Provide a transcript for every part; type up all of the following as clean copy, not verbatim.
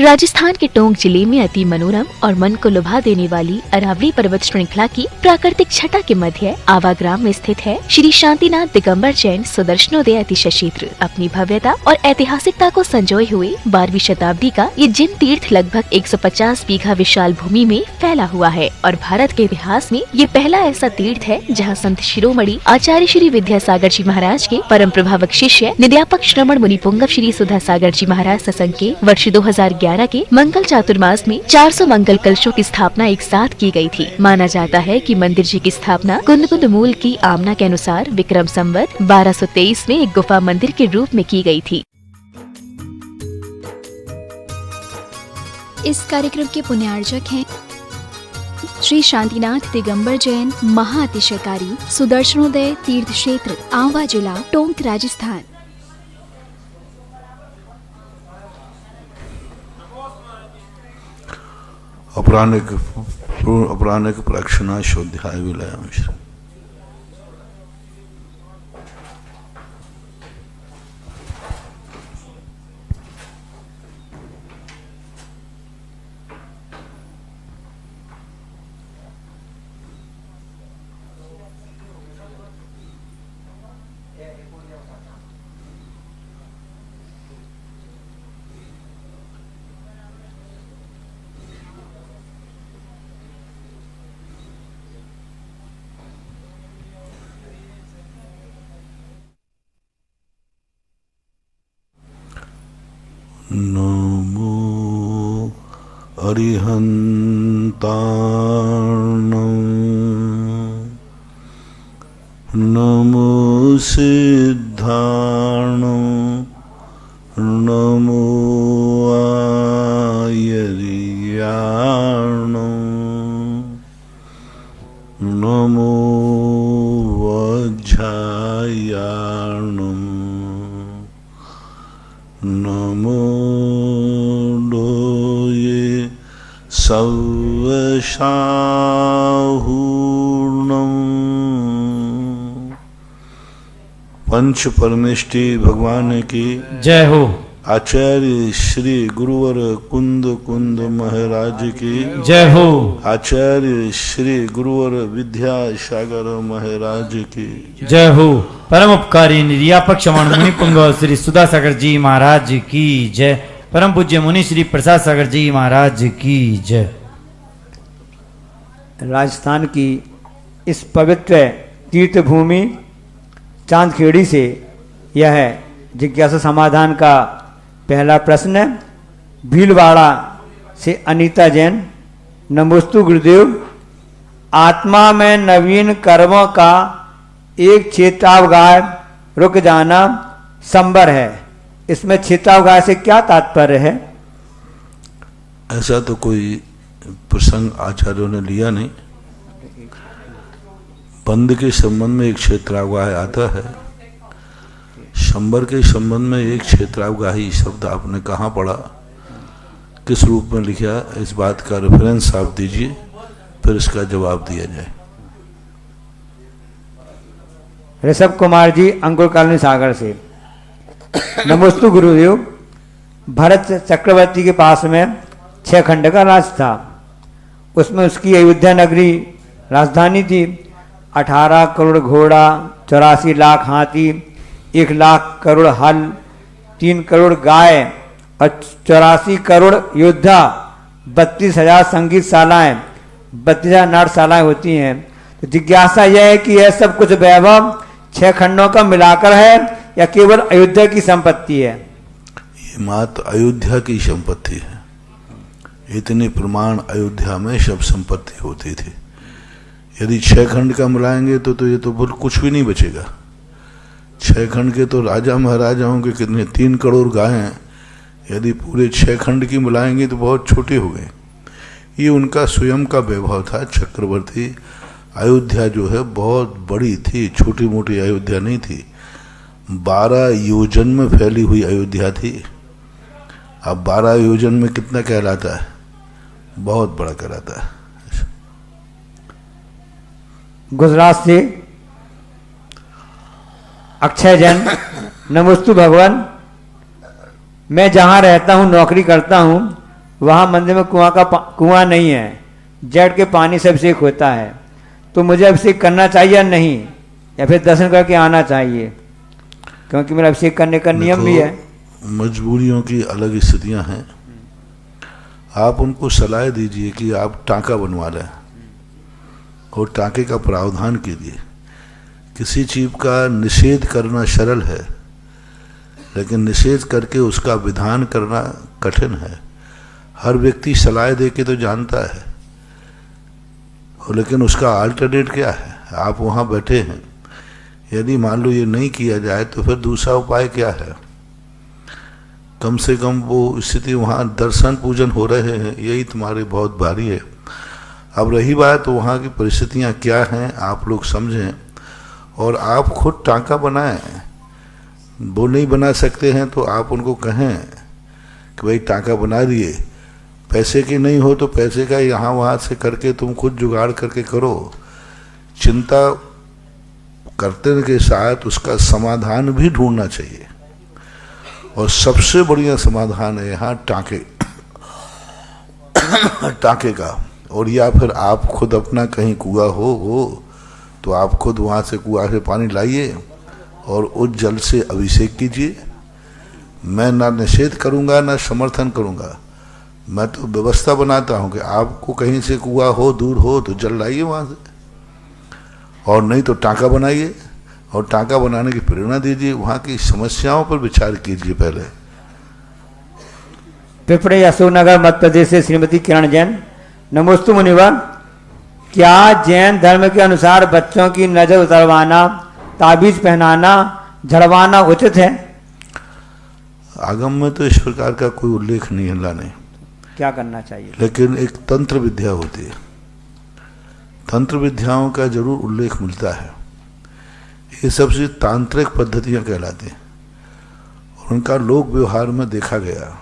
राजस्थान के टोंक जिले में अति मनोरम और मन को लुभा देने वाली अरावली पर्वत श्रृंखला की प्राकृतिक छटा के मध्य आवा ग्राम में स्थित है श्री शांतिनाथ दिगंबर जैन सुदर्शनोदय अतिशय क्षेत्र। अपनी भव्यता और ऐतिहासिकता को संजोए हुए 12वीं शताब्दी का ये जिन तीर्थ लगभग 150 बीघा विशाल भूमि में फैला हुआ है और भारत के इतिहास में ये पहला ऐसा तीर्थ है जहाँ संत शिरोमणि आचार्य श्री विद्यासागर जी महाराज के परम प्रभावक शिष्य निध्यापक श्रमण मुनि पुंगव श्री सुधासागर जी महाराज सत्संग के वर्ष 2011 के मंगल चातुर्मास में 400 मंगल कलशों की स्थापना एक साथ की गई थी। माना जाता है कि मंदिर जी की स्थापना कुंद मूल की आमना के अनुसार विक्रम संवत 1223 में एक गुफा मंदिर के रूप में की गई थी। इस कार्यक्रम के पुण्यार्जक हैं श्री शांतिनाथ दिगंबर जैन महाअतिशयकारी सुदर्शनोदय तीर्थ क्षेत्र, आंवला जिला, टोंक, राजस्थान। अपराह्निक प्रक्षणा शोध्याय विलयम। नमो अरिहन्ताणं, नमो सिद्धाणं, नमो आयर्याणं, नमो वज्रायाणं, नमो लोये सवशाहूर्णम्। पंच परमेष्टि भगवान की जय हो। आचार्य श्री गुरुवर कुंद महाराज की जय हो। आचार्य श्री गुरुवर विद्यासागर महाराज की जय हो। परम उपकारी निर्यापक श्रमण मुनि पुंगव श्री सुधासागर जी महाराज की जय। परम पूज्य मुनि श्री प्रसाद सागर जी महाराज की जय। राजस्थान की इस पवित्र तीर्थ भूमि चांदखेड़ी से यह जिज्ञासा समाधान का पहला प्रश्न है। भीलवाड़ा से अनीता जैन। नमोस्तु गुरुदेव। आत्मा में नवीन कर्मों का एक चेतावगाह रुक जाना संबर है, इसमें चेतावगाह से क्या तात्पर्य है? ऐसा तो कोई प्रसंग आचार्यों ने लिया नहीं। बंद के संबंध में एक क्षेत्रावगाह आता है, शंबर के संबंध में एक क्षेत्रावगाही शब्द आपने कहाँ पढ़ा, किस रूप में लिखा, इस बात का रेफरेंस आप दीजिए, फिर इसका जवाब दिया जाए। ऋषभ कुमार जी, अंकुर कॉलोनी सागर से। नमोस्तु गुरुदेव। भरत चक्रवर्ती के पास में 6 खंड का राज था, उसमें उसकी अयोध्या नगरी राजधानी थी। 18 करोड़ घोड़ा, 84 लाख हाथी, 1 लाख करोड़ हल, 3 करोड़ गाय और 84 करोड़ योद्धा, 32,000 संगीत शालाएं, 32,000 नाट्यशालाएं होती हैं। तो जिज्ञासा यह है कि यह सब कुछ वैभव 6 खंडों का मिलाकर है या केवल अयोध्या की संपत्ति है? ये मात्र अयोध्या की संपत्ति है। इतने प्रमाण अयोध्या में सब संपत्ति होती थी। यदि 6 खंड का मिलाएंगे तो ये तो कुछ भी नहीं बचेगा। 6 खंड के तो राजा महाराजाओं के कितने 3 करोड़ गाय हैं, यदि पूरे 6 खंड की मिलाएंगे तो बहुत छोटे हो गए। ये उनका स्वयं का वैभव था। चक्रवर्ती अयोध्या जो है बहुत बड़ी थी, छोटी मोटी अयोध्या नहीं थी। 12 योजन में फैली हुई अयोध्या थी। अब 12 योजन में कितना कहलाता है? बहुत बड़ा कहलाता है। गुजरात से अक्षय जैन। नमोस्तु भगवान। मैं जहाँ रहता हूँ, नौकरी करता हूँ, वहाँ मंदिर में कुआं नहीं है, जड़ के पानी से अभिषेक होता है, तो मुझे अभिषेक करना चाहिए या नहीं, या फिर दर्शन करके आना चाहिए? क्योंकि मेरा अभिषेक करने का नियम भी है। मजबूरियों की अलग स्थितियां हैं। आप उनको सलाह दीजिए कि आप टांका बनवा लें और टांके का प्रावधान कीजिए। किसी चीज का निषेध करना सरल है, लेकिन निषेध करके उसका विधान करना कठिन है। हर व्यक्ति सलाह दे के तो जानता है, और लेकिन उसका अल्टरनेट क्या है? आप वहाँ बैठे हैं, यदि मान लो ये नहीं किया जाए तो फिर दूसरा उपाय क्या है? कम से कम वो स्थिति वहाँ दर्शन पूजन हो रहे हैं, यही तुम्हारे बहुत भारी है। अब रही बात तो वहाँ की परिस्थितियाँ क्या हैं, आप लोग समझें और आप खुद टांका बनाएं। वो नहीं बना सकते हैं तो आप उनको कहें कि भाई टांका बना दिए, पैसे की नहीं हो तो पैसे का यहाँ वहाँ से करके तुम खुद जुगाड़ करके करो। चिंता करते के साथ उसका समाधान भी ढूंढना चाहिए, और सबसे बढ़िया समाधान है यहाँ टांके टांके का। और या फिर आप खुद अपना कहीं कुआं हो तो आप खुद वहाँ से कुआं से पानी लाइए और उस जल से अभिषेक कीजिए। मैं ना निषेध करूँगा ना समर्थन करूँगा, मैं तो व्यवस्था बनाता हूँ कि आपको कहीं से कुआं हो, दूर हो तो जल लाइए वहाँ से, और नहीं तो टांका बनाइए और टांका बनाने की प्रेरणा दीजिए। वहाँ की समस्याओं पर विचार कीजिए पहले। पिपरे अशोकनगर मध्य प्रदेश से श्रीमती किरण जैन। नमोस्तु मुनिवर, क्या जैन धर्म के अनुसार बच्चों की नजर उतरवाना, ताबीज पहनाना, झड़वाना उचित है? आगम में तो इस प्रकार का कोई उल्लेख नहीं है लाने। क्या करना चाहिए? लेकिन एक तंत्र विद्या होती है, तंत्र विद्याओं का जरूर उल्लेख मिलता है। ये सबसे तांत्रिक पद्धतियां कहलाती हैं और उनका लोक व्यवहार में देखा गया।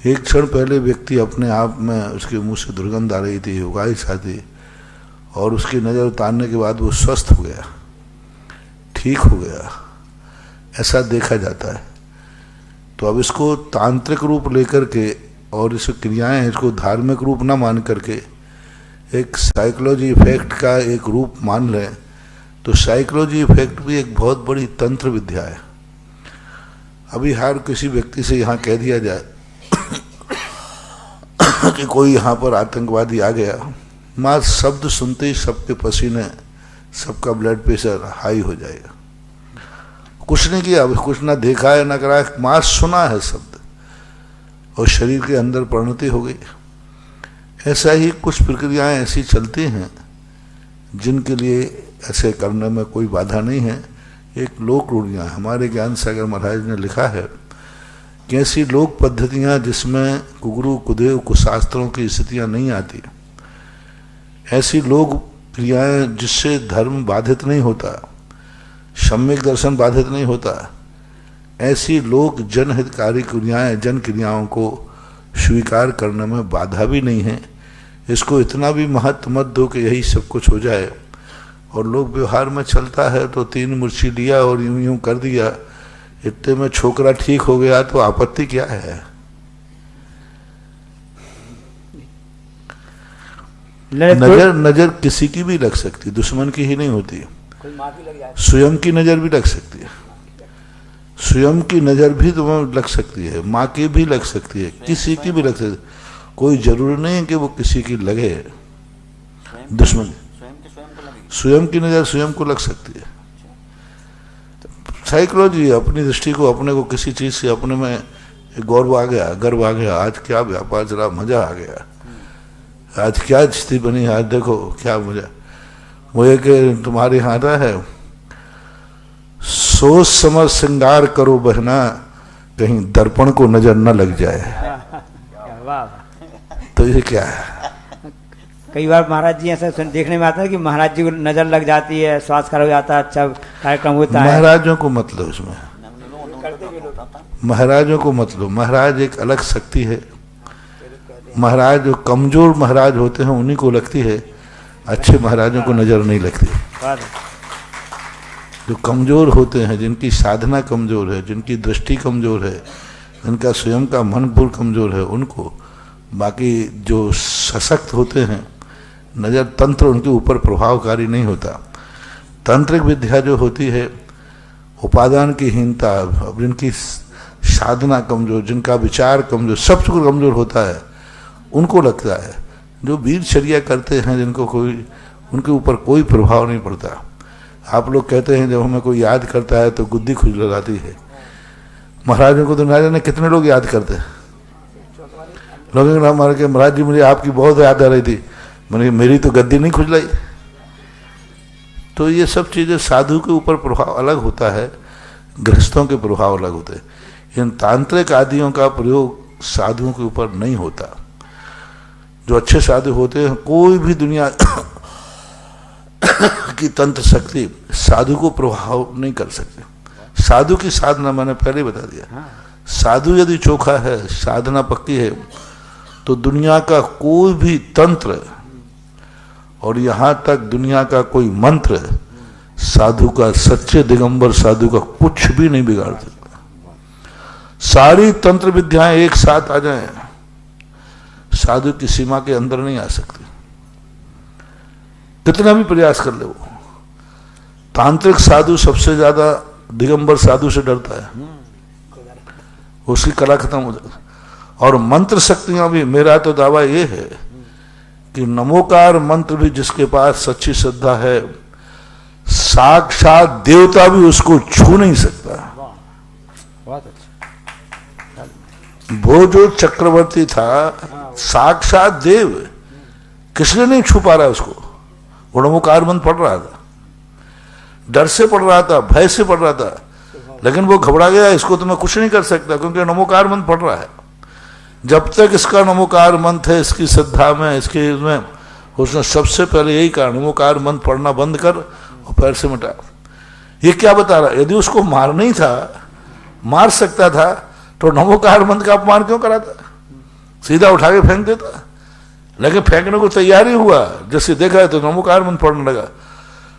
एक क्षण पहले व्यक्ति अपने आप में उसके मुंह से दुर्गंध आ रही थी, उगाइश आती, और उसकी नज़र उतारने के बाद वो स्वस्थ हो गया, ठीक हो गया, ऐसा देखा जाता है। तो अब इसको तांत्रिक रूप लेकर के और इस क्रियाएं इसको धार्मिक रूप ना मान करके एक साइकोलॉजी इफेक्ट का एक रूप मान लें, तो साइकोलॉजी इफेक्ट भी एक बहुत बड़ी तंत्र विद्या है। अभी हर किसी व्यक्ति से यहाँ कह दिया जाए कि कोई यहाँ पर आतंकवादी आ गया, माँ शब्द सुनते ही सबके पसीने, सबका ब्लड प्रेशर हाई हो जाएगा। कुछ नहीं किया, कुछ ना देखा है ना करा है, माँ सुना है शब्द और शरीर के अंदर परिणति हो गई। ऐसा ही कुछ प्रक्रियाएं ऐसी चलती हैं जिनके लिए ऐसे करने में कोई बाधा नहीं है। एक लोक रूढ़ियाँ, हमारे ज्ञान सागर महाराज ने लिखा है कि ऐसी लोक पद्धतियाँ जिसमें कुगुरु कुदेव कुशास्त्रों की स्थितियाँ नहीं आती, ऐसी लोक क्रियाएँ जिससे धर्म बाधित नहीं होता, सम्यक दर्शन बाधित नहीं होता, ऐसी लोक जनहितकारी क्रियाएँ जन क्रियाओं को स्वीकार करने में बाधा भी नहीं है। इसको इतना भी महत्व मत दो कि यही सब कुछ हो जाए और लोग व्यवहार में चलता है तो 3 मिर्ची लिया और यूं यूं कर दिया, इतने में छोकरा ठीक हो गया तो आपत्ति क्या है? नजर किसी की भी लग सकती, दुश्मन की ही नहीं होती, स्वयं की नजर भी लग सकती है। स्वयं की नजर भी तुम्हें लग सकती है, माँ की भी लग सकती है, किसी की भी लग सकती है। कोई जरूरी नहीं है कि वो किसी की लगे। दुश्मन स्वयं की नजर स्वयं को लग सकती है। साइकोलॉजी अपनी दृष्टि को, अपने को किसी चीज से अपने में गौरव आ गया, गर्व आ गया, आज क्या व्यापार जरा मजा आ गया, आज क्या स्थिति बनी, आज देखो क्या मजा। वो एक तुम्हारे यहाँ आता है, सोच समझ श्रृंगार करो बहना, कहीं दर्पण को नजर न लग जाए। तो ये क्या है? कई बार महाराज जी ऐसा देखने में आता है कि महाराज जी को नजर लग जाती है, स्वास्थ्य खराब हो जाता है, अच्छा कार्यक्रम होता है। महाराजों को मतलब इसमें महाराजों को मतलब, महाराज एक अलग शक्ति है। महाराज जो कमजोर महाराज होते हैं उन्हीं को लगती है, अच्छे महाराजों को नजर नहीं लगती। जो कमजोर होते हैं, जिनकी साधना कमजोर है, जिनकी दृष्टि कमजोर है, इनका स्वयं का मन बहुत कमजोर है उनको, बाकी जो सशक्त होते हैं नजर तंत्र उनके ऊपर प्रभावकारी नहीं होता। तांत्रिक विद्या जो होती है उपादान की हीनता, अब जिनकी साधना कमजोर, जिनका विचार कमजोर, सब कुछ कमजोर होता है, उनको लगता है। जो वीरचर्या करते हैं जिनको कोई, उनके ऊपर कोई प्रभाव नहीं पड़ता। आप लोग कहते हैं जब हमें कोई याद करता है तो गुद्दी खुजलाती है। महाराजों को तो ना जाने कितने लोग याद करते हैं। लोगों के नाम मार के महाराज जी मुझे आपकी बहुत याद आ रही थी, मैंने मेरी तो गद्दी नहीं खुजलाई। तो ये सब चीजें साधु के ऊपर प्रभाव अलग होता है, गृहस्थों के प्रभाव अलग होते हैं। इन तांत्रिक आदियों का प्रयोग साधुओं के ऊपर नहीं होता। जो अच्छे साधु होते हैं, कोई भी दुनिया की तंत्र शक्ति साधु को प्रभाव नहीं कर सकती। साधु की साधना मैंने पहले बता दिया, साधु यदि चोखा है, साधना पक्की है, तो दुनिया का कोई भी तंत्र और यहां तक दुनिया का कोई मंत्र साधु का, सच्चे दिगंबर साधु का कुछ भी नहीं बिगाड़ सकता। सारी तंत्र विद्याएं एक साथ आ जाएं, साधु की सीमा के अंदर नहीं आ सकती, कितना भी प्रयास कर ले वो। तांत्रिक साधु सबसे ज्यादा दिगंबर साधु से डरता है, उसकी कला खत्म हो जाती। और मंत्र शक्तियां भी, मेरा तो दावा ये है कि नमोकार मंत्र भी जिसके पास सच्ची श्रद्धा है, साक्षात देवता भी उसको छू नहीं सकता। वो जो चक्रवर्ती था साक्षात देव, किसने नहीं छू पा रहा उसको। वो नमोकार मंत्र पढ़ रहा था, डर से पढ़ रहा था, भय से पढ़ रहा था, लेकिन वो घबरा गया, इसको तो मैं कुछ नहीं कर सकता क्योंकि नमोकार मंत्र पढ़ रहा है। जब तक इसका नमोकार मंत्र है, इसकी श्रद्धा में, इसके इसमें, उसने सबसे पहले यही कहा नमोकार मंत्र पढ़ना बंद कर और पैर से मिटा। ये क्या बता रहा है? यदि उसको मारना ही था, मार सकता था, तो नमोकार मंत्र का अपमान क्यों कराता? सीधा उठा के फेंक देता। लेकिन फेंकने को तैयार ही हुआ, जैसे देखा है तो नमोकार मंत्र पढ़ने लगा।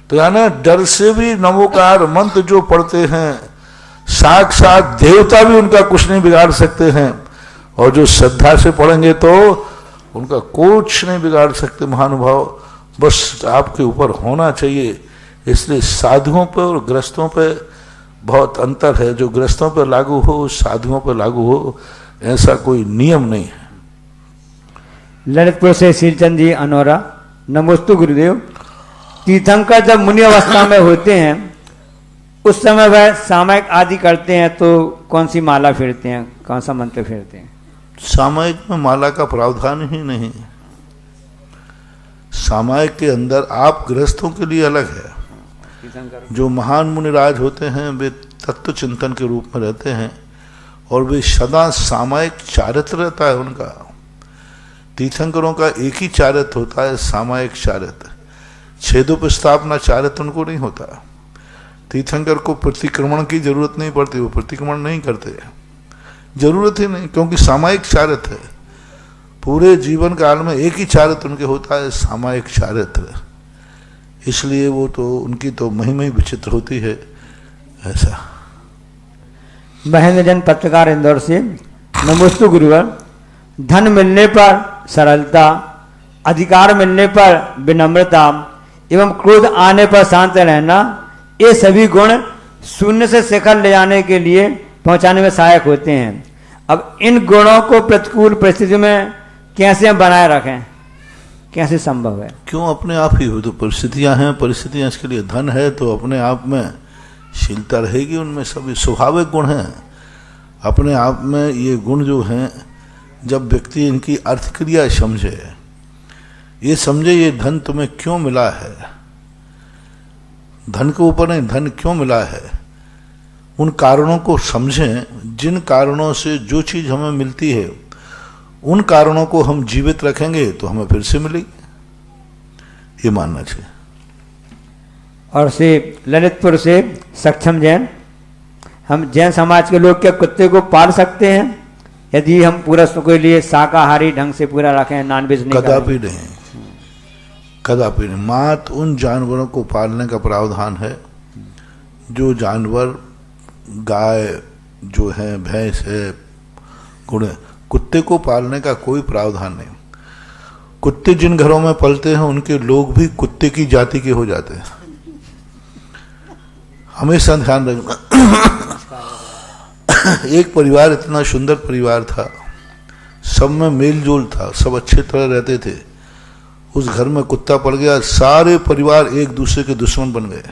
तो यानी डर से भी नमोकार मंत्र जो पढ़ते हैं, साक्षात देवता भी उनका कुछ नहीं बिगाड़ सकते हैं, और जो श्रद्धा से पढ़ेंगे तो उनका कुछ नहीं बिगाड़ सकते महानुभाव। बस आपके ऊपर होना चाहिए। इसलिए साधुओं पर और गृहस्थों पर बहुत अंतर है। जो गृहस्थों पर लागू हो, साधुओं पर लागू हो, ऐसा कोई नियम नहीं है। ललितपुर से श्रीचंद जी अनोरा, नमोस्तु गुरुदेव। तीर्थंकर जब मुनि अवस्था में होते हैं उस समय वह सामायिक आदि करते हैं, तो कौन सी माला फेरते हैं, कौन सा मंत्र फेरते हैं? सामायिक में माला का प्रावधान ही नहीं। सामायिक के अंदर आप गृहस्थों के लिए अलग है। जो महान मुनिराज होते हैं वे तत्व चिंतन के रूप में रहते हैं और वे सदा सामायिक चारित्र रहता है उनका। तीर्थंकरों का एक ही चारित्र होता है, सामायिक चारित्र। छेदोपस्थापना चारित्र उनको नहीं होता। तीर्थंकर को प्रतिक्रमण की जरूरत नहीं पड़ती, वो प्रतिक्रमण नहीं करते, जरूरत ही नहीं, क्योंकि सामायिक चारित्र है। पूरे जीवन काल में एक ही चारित्र उनके होता है, सामायिक चारित्र। इसलिए वो तो उनकी तो महिमा ही विचित्र होती है। ऐसा महेंद्र जन पत्रकार इंदौर से, नमोस्तु गुरुवर। धन मिलने पर सरलता, अधिकार मिलने पर विनम्रता एवं क्रोध आने पर शांत रहना, ये सभी गुण शून्य से शिखर ले जाने के लिए पहुंचाने में सहायक होते हैं। अब इन गुणों को प्रतिकूल परिस्थितियों में कैसे हम बनाए रखें, कैसे संभव है? क्यों अपने आप ही हो, तो परिस्थितियां हैं, परिस्थितियां इसके लिए। धन है तो अपने आप में शीलता रहेगी, उनमें सभी स्वाभाविक गुण हैं अपने आप में। ये गुण जो हैं, जब व्यक्ति इनकी अर्थक्रिया समझे, ये समझे ये धन तुम्हें क्यों मिला है, धन के ऊपर नहीं, धन क्यों मिला है, उन कारणों को समझें। जिन कारणों से जो चीज हमें मिलती है उन कारणों को हम जीवित रखेंगे तो हमें फिर से मिलेगी, ये मानना चाहिए। और से ललितपुर से सक्षम जैन, हम जैन समाज के लोग क्या कुत्ते को पाल सकते हैं यदि हम पूरा के लिए शाकाहारी ढंग से पूरा रखें, नॉनवेज नहीं? कदापि नहीं, कदापि नहीं। मात्र उन जानवरों को पालने का प्रावधान है जो जानवर, गाय जो है, भैंस है, गुण है। कुत्ते को पालने का कोई प्रावधान नहीं। कुत्ते जिन घरों में पलते हैं उनके लोग भी कुत्ते की जाति के हो जाते हैं, हमेशा ध्यान रखना। एक परिवार इतना सुंदर परिवार था, सब में मेल जोल था, सब अच्छे तरह रहते थे। उस घर में कुत्ता पड़ गया, सारे परिवार एक दूसरे के दुश्मन बन गए।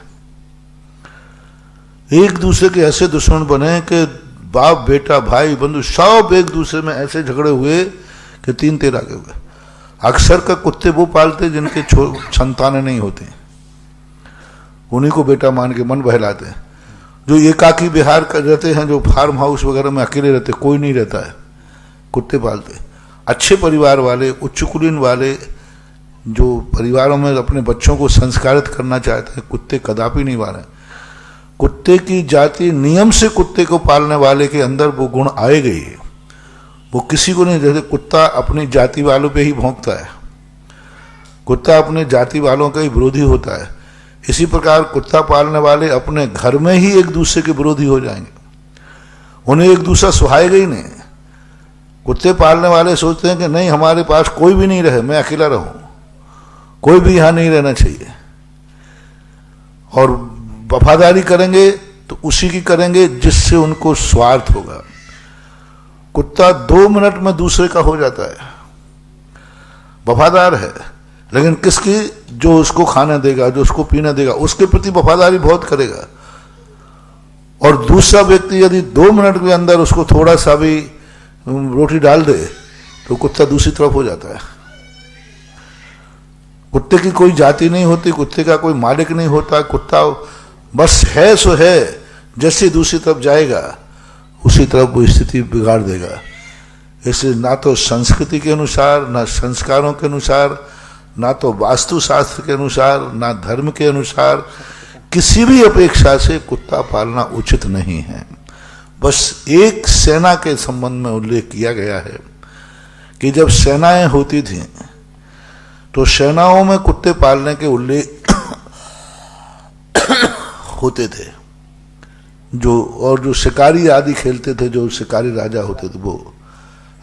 एक दूसरे के ऐसे दुश्मन बने कि बाप बेटा भाई बंधु सब एक दूसरे में ऐसे झगड़े हुए कि 3-13 आगे हुए। अक्सर का कुत्ते वो पालते जिनके संतानें नहीं होती, उन्हीं को बेटा मान के मन बहलाते हैं। जो एकाकी बिहार कर रहते हैं, जो फार्म हाउस वगैरह में अकेले रहते, कोई नहीं रहता है, कुत्ते पालते। अच्छे परिवार वाले, उच्च कुलीन वाले जो परिवारों में अपने बच्चों को संस्कारित करना चाहते हैं, कुत्ते कदापि नहीं पाले। कुत्ते की जाति नियम से कुत्ते को पालने वाले के अंदर वो गुण आएगा ही, वो किसी को नहीं। जैसे कुत्ता अपनी जाति वालों पे ही भौंकता है, कुत्ता अपने जाति वालों का ही विरोधी होता है, इसी प्रकार कुत्ता पालने वाले अपने घर में ही एक दूसरे के विरोधी हो जाएंगे, उन्हें एक दूसरा सुहाएगा ही नहीं। कुत्ते पालने वाले सोचते हैं कि नहीं हमारे पास कोई भी नहीं रहे, मैं अकेला रहूं, कोई भी यहां नहीं रहना चाहिए। और वफादारी करेंगे तो उसी की करेंगे जिससे उनको स्वार्थ होगा। कुत्ता 2 मिनट में दूसरे का हो जाता है, वफादार है, लेकिन किसकी? जो उसको खाना देगा, जो उसको पीना देगा, उसके प्रति वफादारी बहुत करेगा। और दूसरा व्यक्ति यदि 2 मिनट के अंदर उसको थोड़ा सा भी रोटी डाल दे तो कुत्ता दूसरी तरफ हो जाता है। कुत्ते की कोई जाति नहीं होती, कुत्ते का कोई मालिक नहीं होता, कुत्ता बस है सो है, जैसे दूसरी तरफ जाएगा उसी तरफ वो स्थिति बिगाड़ देगा। इसलिए ना तो संस्कृति के अनुसार, ना संस्कारों के अनुसार, ना तो वास्तुशास्त्र के अनुसार, ना धर्म के अनुसार किसी भी अपेक्षा से कुत्ता पालना उचित नहीं है। बस एक सेना के संबंध में उल्लेख किया गया है कि जब सेनाएं होती थीं तो सेनाओं में कुत्ते पालने के उल्लेख होते थे। जो शिकारी आदि खेलते थे, जो शिकारी राजा होते थे, वो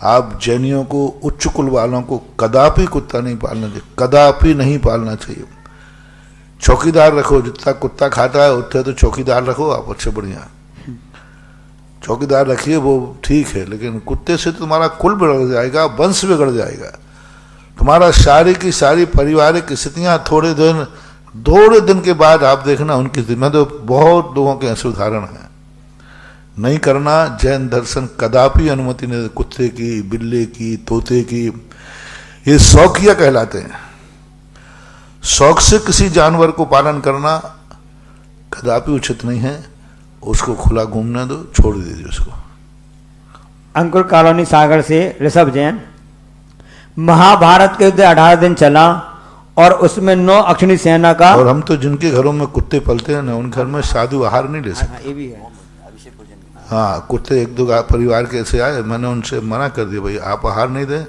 आप जैनियों को, उच्च कुल वालों को कदापि कुत्ता नहीं पालना चाहिए, कदापि नहीं पालना चाहिए। चौकीदार रखो, जितना कुत्ता खाता है उतने तो चौकीदार रखो आप, अच्छे बढ़िया चौकीदार रखिए, वो ठीक है, लेकिन कुत्ते से तुम्हारा कुल बिगड़ जाएगा, वंश बिगड़ जाएगा, तुम्हारा सारी की सारी पारिवारिक स्थितियां थोड़े दिन के बाद आप देखना उनकी जिम्मे। तो बहुत लोगों के ऐसे उदाहरण हैं। नहीं करना। जैन दर्शन कदापि अनुमति नहीं, कुत्ते की, बिल्ली की, तोते की, ये शौकिया कहलाते हैं। शौक से किसी जानवर को पालन करना कदापि उचित नहीं है। उसको खुला घूमने दो, छोड़ दीजिए उसको। अंकुर कॉलोनी सागर से ऋषभ जैन। महाभारत के युद्ध 18 दिन चला और उसमें 9 अक्षणी सेना का। और हम तो जिनके घरों में कुत्ते पलते हैं ना, उन घर में साधु आहार नहीं ले सकते। ये भी है। हाँ, कुत्ते 1-2 परिवार के ऐसे आए, मैंने उनसे मना कर दिया, भाई आप आहार नहीं दें,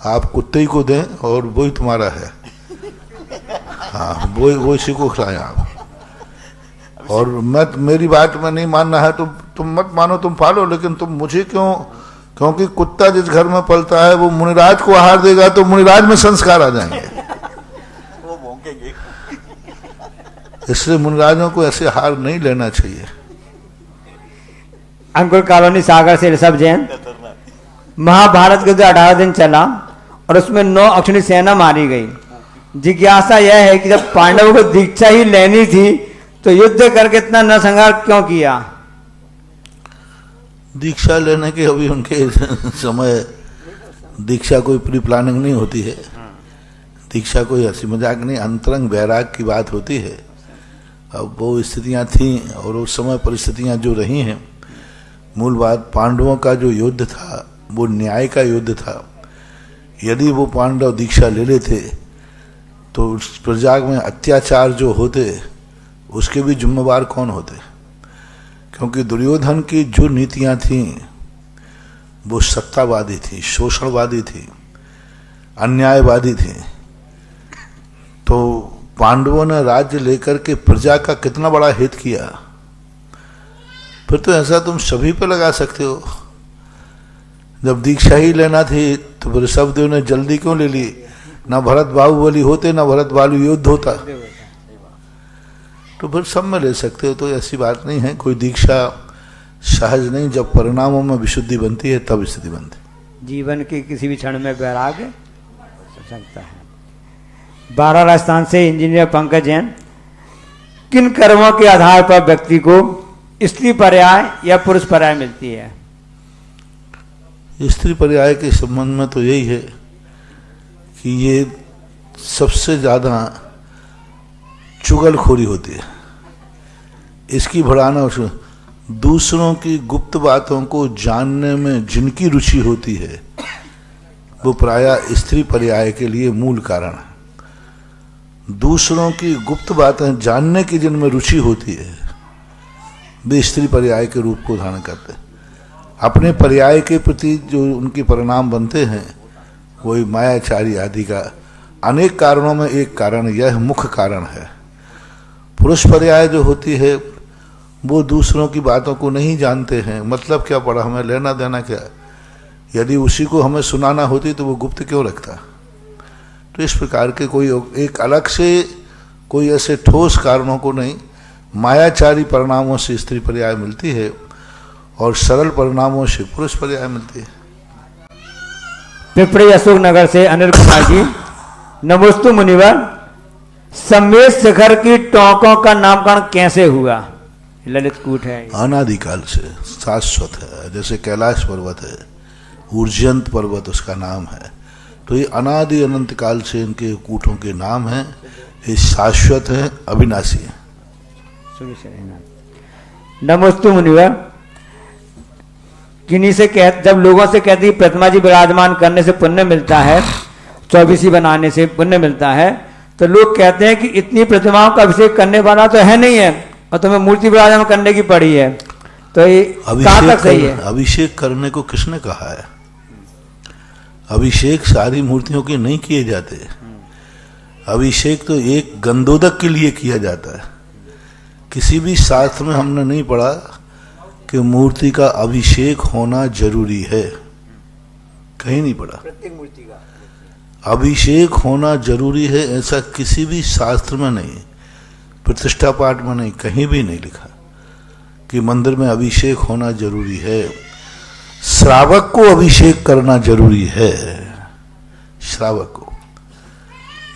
आप कुत्ते ही को दें और वही तुम्हारा है। हाँ, वो इसी को खिलाएं आप। और मेरी बात में नहीं मानना है तो तुम मत मानो, तुम पालो, लेकिन तुम मुझे क्यों? क्योंकि कुत्ता जिस घर में पलता है वो मुनिराज को आहार देगा तो मुनिराज में संस्कार आ जाएंगे। वो भौंकेंगे। इसलिए मुनिराजों को ऐसे आहार नहीं लेना चाहिए। अंकुर कॉलोनी सागर से ऋषभ जैन। महाभारत के युद्ध 18 दिन चला और उसमें 9 अक्षणी सेना मारी गई। जिज्ञासा यह है कि जब पांडवों को दीक्षा ही लेनी थी तो युद्ध करके इतना नरसंहार क्यों किया? दीक्षा लेने के अभी उनके समय दीक्षा कोई प्री प्लानिंग नहीं होती है। दीक्षा कोई हंसी मजाक नहीं, अंतरंग वैराग की बात होती है। अब वो स्थितियां थीं और उस समय परिस्थितियां जो रही हैं, मूल बात पांडवों का जो युद्ध था वो न्याय का युद्ध था। यदि वो पांडव दीक्षा ले लेते तो उस प्रजा में अत्याचार जो होते उसके भी जिम्मेवार कौन होते? क्योंकि दुर्योधन की जो नीतियां थीं वो सत्तावादी थी, शोषणवादी थी, अन्यायवादी थी। तो पांडवों ने राज्य लेकर के प्रजा का कितना बड़ा हित किया। फिर तो ऐसा तुम सभी पे लगा सकते हो। जब दीक्षा ही लेना थी तो फिर ऋषभदेव ने जल्दी क्यों ले ली? ना भरत बाहुबली होते, ना भरत बालू युद्ध होता। तो फिर सब में ले सकते हो, तो ऐसी बात नहीं है। कोई दीक्षा सहज नहीं, जब परिणामों में विशुद्धि बनती है तब स्थिति बनती है। जीवन के किसी भी क्षण में वैराग्य हो सकता है। 12 राजस्थान से इंजीनियर पंकज जैन, किन कर्मों के आधार पर व्यक्ति को स्त्री पर्याय या पुरुष पर्याय मिलती है? स्त्री पर्याय के संबंध में तो यही है कि ये सबसे ज्यादा चुगलखोरी होती है, इसकी बढ़ाना। उसको दूसरों की गुप्त बातों को जानने में जिनकी रुचि होती है वो प्रायः स्त्री पर्याय के लिए मूल कारण है। दूसरों की गुप्त बातें जानने की जिनमें रुचि होती है वे स्त्री पर्याय के रूप को धारण करते हैं। अपने पर्याय के प्रति जो उनके परिणाम बनते हैं वही मायाचारी आदि का अनेक कारणों में एक कारण यह मुख्य कारण है। पुरुष पर्याय जो होती है वो दूसरों की बातों को नहीं जानते हैं, मतलब क्या पड़ा, हमें लेना देना क्या। यदि उसी को हमें सुनाना होती तो वो गुप्त क्यों रखता। तो इस प्रकार के कोई एक अलग से कोई ऐसे ठोस कारणों को नहीं, मायाचारी परिणामों से स्त्री पर्याय मिलती है और सरल परिणामों से पुरुष पर्याय मिलती है। पिपरी अशोक नगर से अनिल कुमार जी, नमोस्तु मुनिवर, सम्मेद शिखर की टोंकों का नामकरण कैसे हुआ? ललित कूट है, अनादिकाल से शाश्वत है। जैसे कैलाश पर्वत है, ऊर्जयंत पर्वत उसका नाम है, तो ये अनादि अनंत काल से इनके कूटों के नाम हैं। ये शाश्वत है, अविनाशी है। नमोस्तु मुनिवर, किन्हीं से जब लोगों से कहती प्रतिमा जी विराजमान करने से पुण्य मिलता है, 24 बनाने से पुण्य मिलता है, तो लोग कहते हैं कि इतनी प्रतिमाओं का अभिषेक करने वाला तो है नहीं है और तुम्हें मूर्ति विराजमान करने की पड़ी है, तो ये कहाँ तक सही है? अभिषेक करने को किसने कहा है? अभिषेक सारी मूर्तियों के नहीं किए जाते। अभिषेक तो एक गंधोदक के लिए किया जाता है। किसी भी शास्त्र में हमने नहीं पढ़ा कि मूर्ति का अभिषेक होना जरूरी है, कहीं नहीं पढ़ा। अभिषेक होना जरूरी है ऐसा किसी भी शास्त्र में नहीं, प्रतिष्ठा पाठ में नहीं, कहीं भी नहीं लिखा कि मंदिर में अभिषेक होना जरूरी है। श्रावक को अभिषेक करना जरूरी है। श्रावक को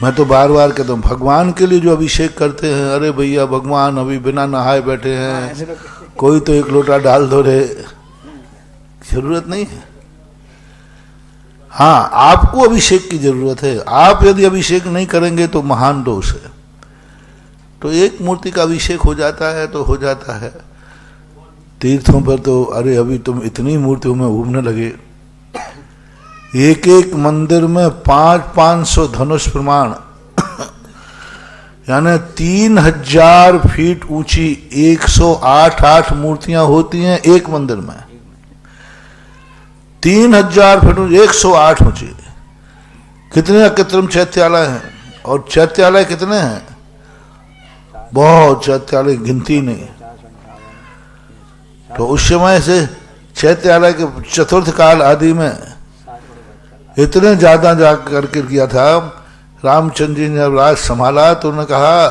मैं तो बार बार कहता हूँ, भगवान के लिए जो अभिषेक करते हैं, अरे भैया भगवान अभी बिना नहाए बैठे हैं, कोई तो एक लोटा डाल दो रे, जरूरत नहीं है। हाँ, आपको अभिषेक की जरूरत है। आप यदि अभिषेक नहीं करेंगे तो महान दोष है। तो एक मूर्ति का अभिषेक हो जाता है तो हो जाता है। तीर्थों पर तो अरे अभी तुम इतनी मूर्तियों में घूमने लगे, एक एक मंदिर में 500 धनुष प्रमाण यानी 3000 फीट ऊंची 108 मूर्तियां होती हैं एक मंदिर में। 3000 फीट 108 ऊंची। कितने कृत्रिम चैत्यालय हैं, और चैत्यालय कितने हैं? बहुत चैत्यालय गिनती नहीं। तो उस समय से चैत्यालय के चतुर्थ काल आदि में इतने ज्यादा जा करके किया था। रामचंद्र जी ने जब राज संभाला तो उन्होंने कहा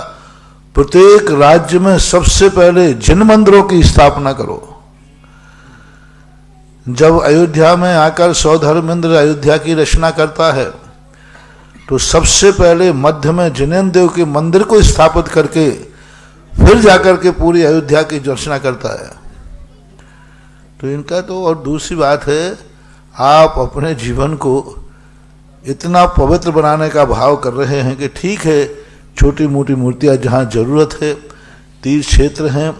प्रत्येक राज्य में सबसे पहले जिन मंदिरों की स्थापना करो। जब अयोध्या में आकर सौधर्मेंद्र अयोध्या की रचना करता है तो सबसे पहले मध्य में जिनेन्द्र देव के मंदिर को स्थापित करके फिर जाकर के पूरी अयोध्या की रचना करता है। तो इनका तो, और दूसरी बात है, आप अपने जीवन को इतना पवित्र बनाने का भाव कर रहे हैं कि ठीक है, छोटी मोटी मूर्तियां जहाँ जरूरत है, तीर्थ क्षेत्र हैं,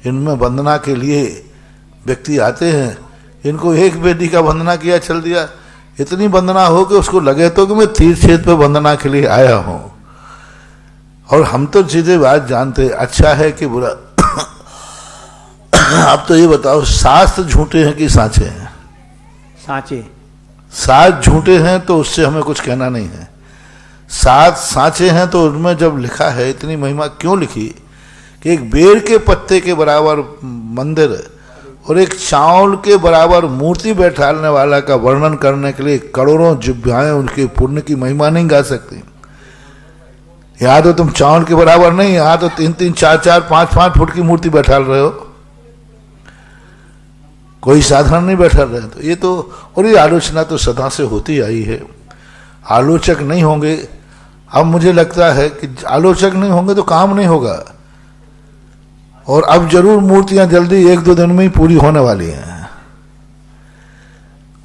इनमें वंदना के लिए व्यक्ति आते हैं। इनको एक वेदी का वंदना किया, चल दिया। इतनी वंदना हो कि उसको लगे तो कि मैं तीर्थ क्षेत्र पर वंदना के लिए आया हूं। और हम तो सीधे बात जानते, अच्छा है कि बुरा। आप तो ये बताओ, शास्त्र झूठे हैं कि साचे हैं? साचे। सात झूठे हैं तो उससे हमें कुछ कहना नहीं है। सात साचे हैं तो उनमें जब लिखा है, इतनी महिमा क्यों लिखी कि एक बेर के पत्ते के बराबर मंदिर और एक चावल के बराबर मूर्ति बैठाने वाला का वर्णन करने के लिए करोड़ों जिह्वाएं उनके पुण्य की महिमा नहीं गा सकती। यहां तो तुम चावल के बराबर नहीं, यहां तो 3-3, 4-4, 5-5 फुट की मूर्ति बैठा रहे हो, कोई साधारण नहीं बैठा रहे। तो ये तो, और ये आलोचना तो सदा से होती आई है। आलोचक नहीं होंगे, अब मुझे लगता है कि आलोचक नहीं होंगे तो काम नहीं होगा। और अब जरूर मूर्तियां जल्दी 1-2 दिन में ही पूरी होने वाली हैं,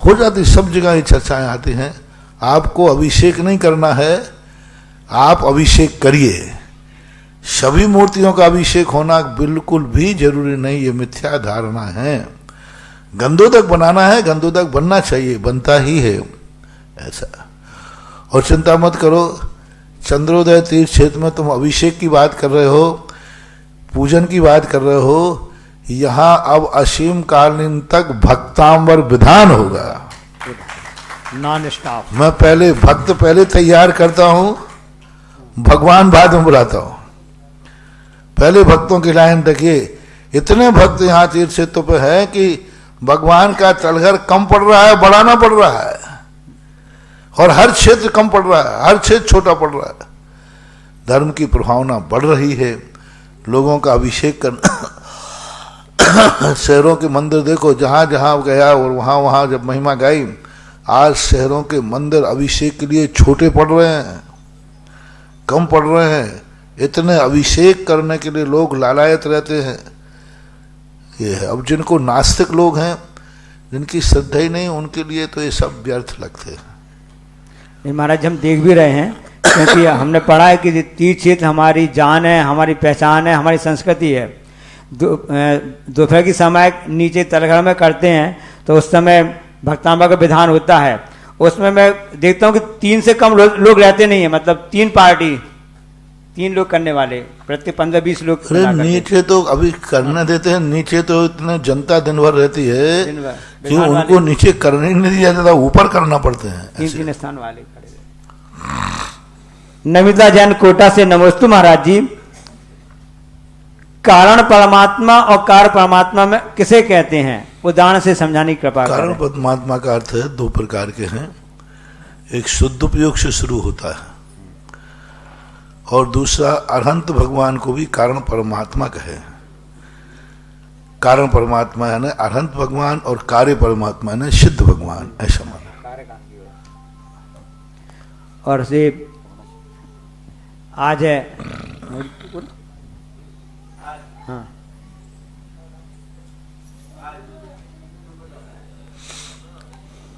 हो जाती, सब जगह ये चर्चाएं आती हैं। आपको अभिषेक नहीं करना है, आप अभिषेक करिए। सभी मूर्तियों का अभिषेक होना बिल्कुल भी जरूरी नहीं, ये मिथ्या धारणा है। गंधोदक बनाना है, गंधोदक बनना चाहिए, बनता ही है ऐसा। और चिंता मत करो, चंद्रोदय तीर्थ क्षेत्र में तुम अभिषेक की बात कर रहे हो, पूजन की बात कर रहे हो, यहां अब असीम कालीन तक भक्तांबर विधान होगा, नॉन स्टॉप। मैं पहले भक्त पहले तैयार करता हूं, भगवान बाद में बुलाता हूं। पहले भक्तों की लाइन देखिए, इतने भक्त यहां तीर्थ क्षेत्र पे है कि भगवान का तलघर कम पड़ रहा है, बढ़ाना पड़ रहा है, और हर क्षेत्र कम पड़ रहा है, हर क्षेत्र छोटा पड़ रहा है। धर्म की प्रभावना बढ़ रही है, लोगों का अभिषेक करना। शहरों के मंदिर देखो, जहां जहां गया और वहां वहां जब महिमा गाई, आज शहरों के मंदिर अभिषेक के लिए छोटे पड़ रहे हैं, कम पड़ रहे हैं। इतने अभिषेक करने के लिए लोग लालायत रहते हैं। ये है, अब जिनको नास्तिक लोग हैं, जिनकी श्रद्धा ही नहीं, उनके लिए तो ये सब व्यर्थ लगते हैं। नहीं महाराज, हम देख भी रहे हैं, क्योंकि हमने पढ़ा है कि तीर्थ क्षेत्र हमारी जान है, हमारी पहचान है, हमारी संस्कृति है। दोपहर की समय नीचे तलघर में करते हैं तो उस समय भक्तांबा का विधान होता है। उसमें मैं देखता हूँ कि 3 से कम लोग रहते नहीं है, मतलब 3 पार्टी, 3 लोग करने वाले, प्रत्येक 15-20 लोग। अरे नीचे तो अभी करने देते हैं, नीचे तो इतने जनता दिन भर रहती है कि उनको नीचे करने ही नहीं दिया जाता, ऊपर करना पड़ते हैं। 3 स्थान वाले। नमिता जैन कोटा से नमोस्तु महाराज जी। कारण परमात्मा और कार्य परमात्मा में किसे कहते हैं, उदाहरण से समझाने की कृपा करें। कारण परमात्मा का अर्थ है 2 प्रकार के हैं, एक शुद्ध उपयोग से शुरू होता है और दूसरा अरहंत भगवान को भी कारण परमात्मा कहे। कारण परमात्मा यानी अरहंत भगवान और कार्य परमात्मा यानी सिद्ध भगवान, ऐसा माना। और से आज है, हाँ,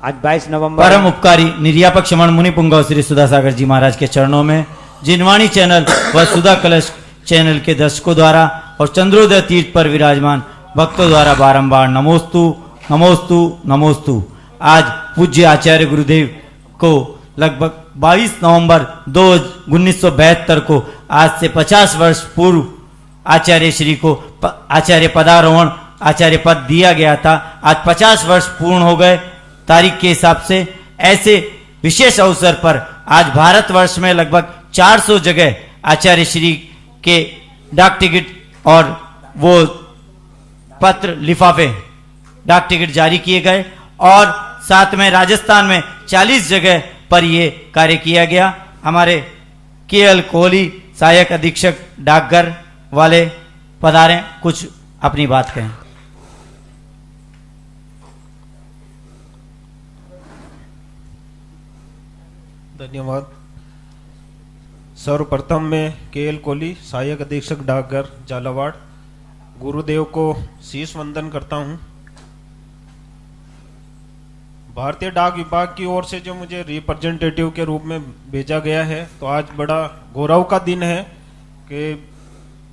आज 22 नवंबर, परम उपकारी निर्यापक शमण मुनि पुंगव श्री सुधा सागर जी महाराज के चरणों में जिनवाणी चैनल व सुधा कलश चैनल के दर्शकों द्वारा और चंद्रोदय तीर्थ पर विराजमान भक्तों द्वारा बारंबार नमोस्तु नमोस्तु नमोस्तु। आज पूज्य आचार्य गुरुदेव को लगभग 22 नवंबर 1972 को आज से 50 वर्ष पूर्व आचार्य श्री को आचार्य पदारोहण आचार्य पद दिया गया था। आज 50 वर्ष पूर्ण हो गए तारीख के हिसाब से। ऐसे विशेष अवसर पर आज भारतवर्ष में लगभग 400 जगह आचार्य श्री के डाक टिकट और वो पत्र लिफाफे डाक टिकट जारी किए गए और साथ में राजस्थान में 40 जगह पर ये कार्य किया गया। हमारे केएल कोहली सहायक अधीक्षक डाकघर वाले पधारे, कुछ अपनी बात कहें। धन्यवाद। सर्वप्रथम मैं केएल कोहली सहायक अधीक्षक डाकघर झालावाड़ गुरुदेव को शीश वंदन करता हूं। भारतीय डाक विभाग की ओर से जो मुझे रिप्रेजेंटेटिव के रूप में भेजा गया है, तो आज बड़ा गौरव का दिन है कि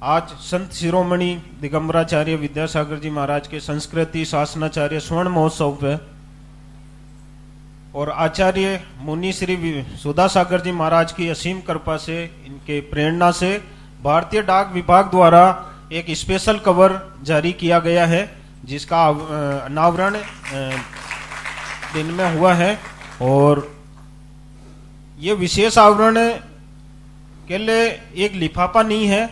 आज संत शिरोमणि दिगंबराचार्य विद्यासागर जी महाराज के संस्कृति शासनाचार्य स्वर्ण महोत्सव पे और आचार्य मुनि श्री सुधा सागर जी महाराज की असीम कृपा से, इनके प्रेरणा से भारतीय डाक विभाग द्वारा एक स्पेशल कवर जारी किया गया है, जिसका अनावरण दिन में हुआ है। और ये विशेष आवरण के लिए एक लिफाफा नहीं है,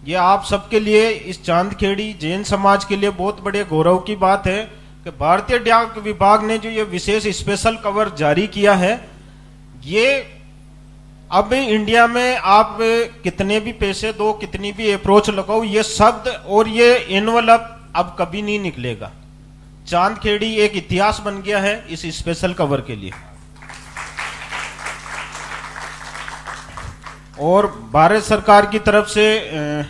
ये आप सबके लिए, इस चांदखेड़ी जैन समाज के लिए बहुत बड़े गौरव की बात है कि भारतीय डाक विभाग ने जो ये विशेष स्पेशल कवर जारी किया है, ये अब इंडिया में आप कितने भी पैसे दो, कितनी भी अप्रोच लगाओ, ये शब्द और ये एनवलप अब कभी नहीं निकलेगा। चांदखेड़ी एक इतिहास बन गया है इस स्पेशल कवर के लिए। और भारत सरकार की तरफ से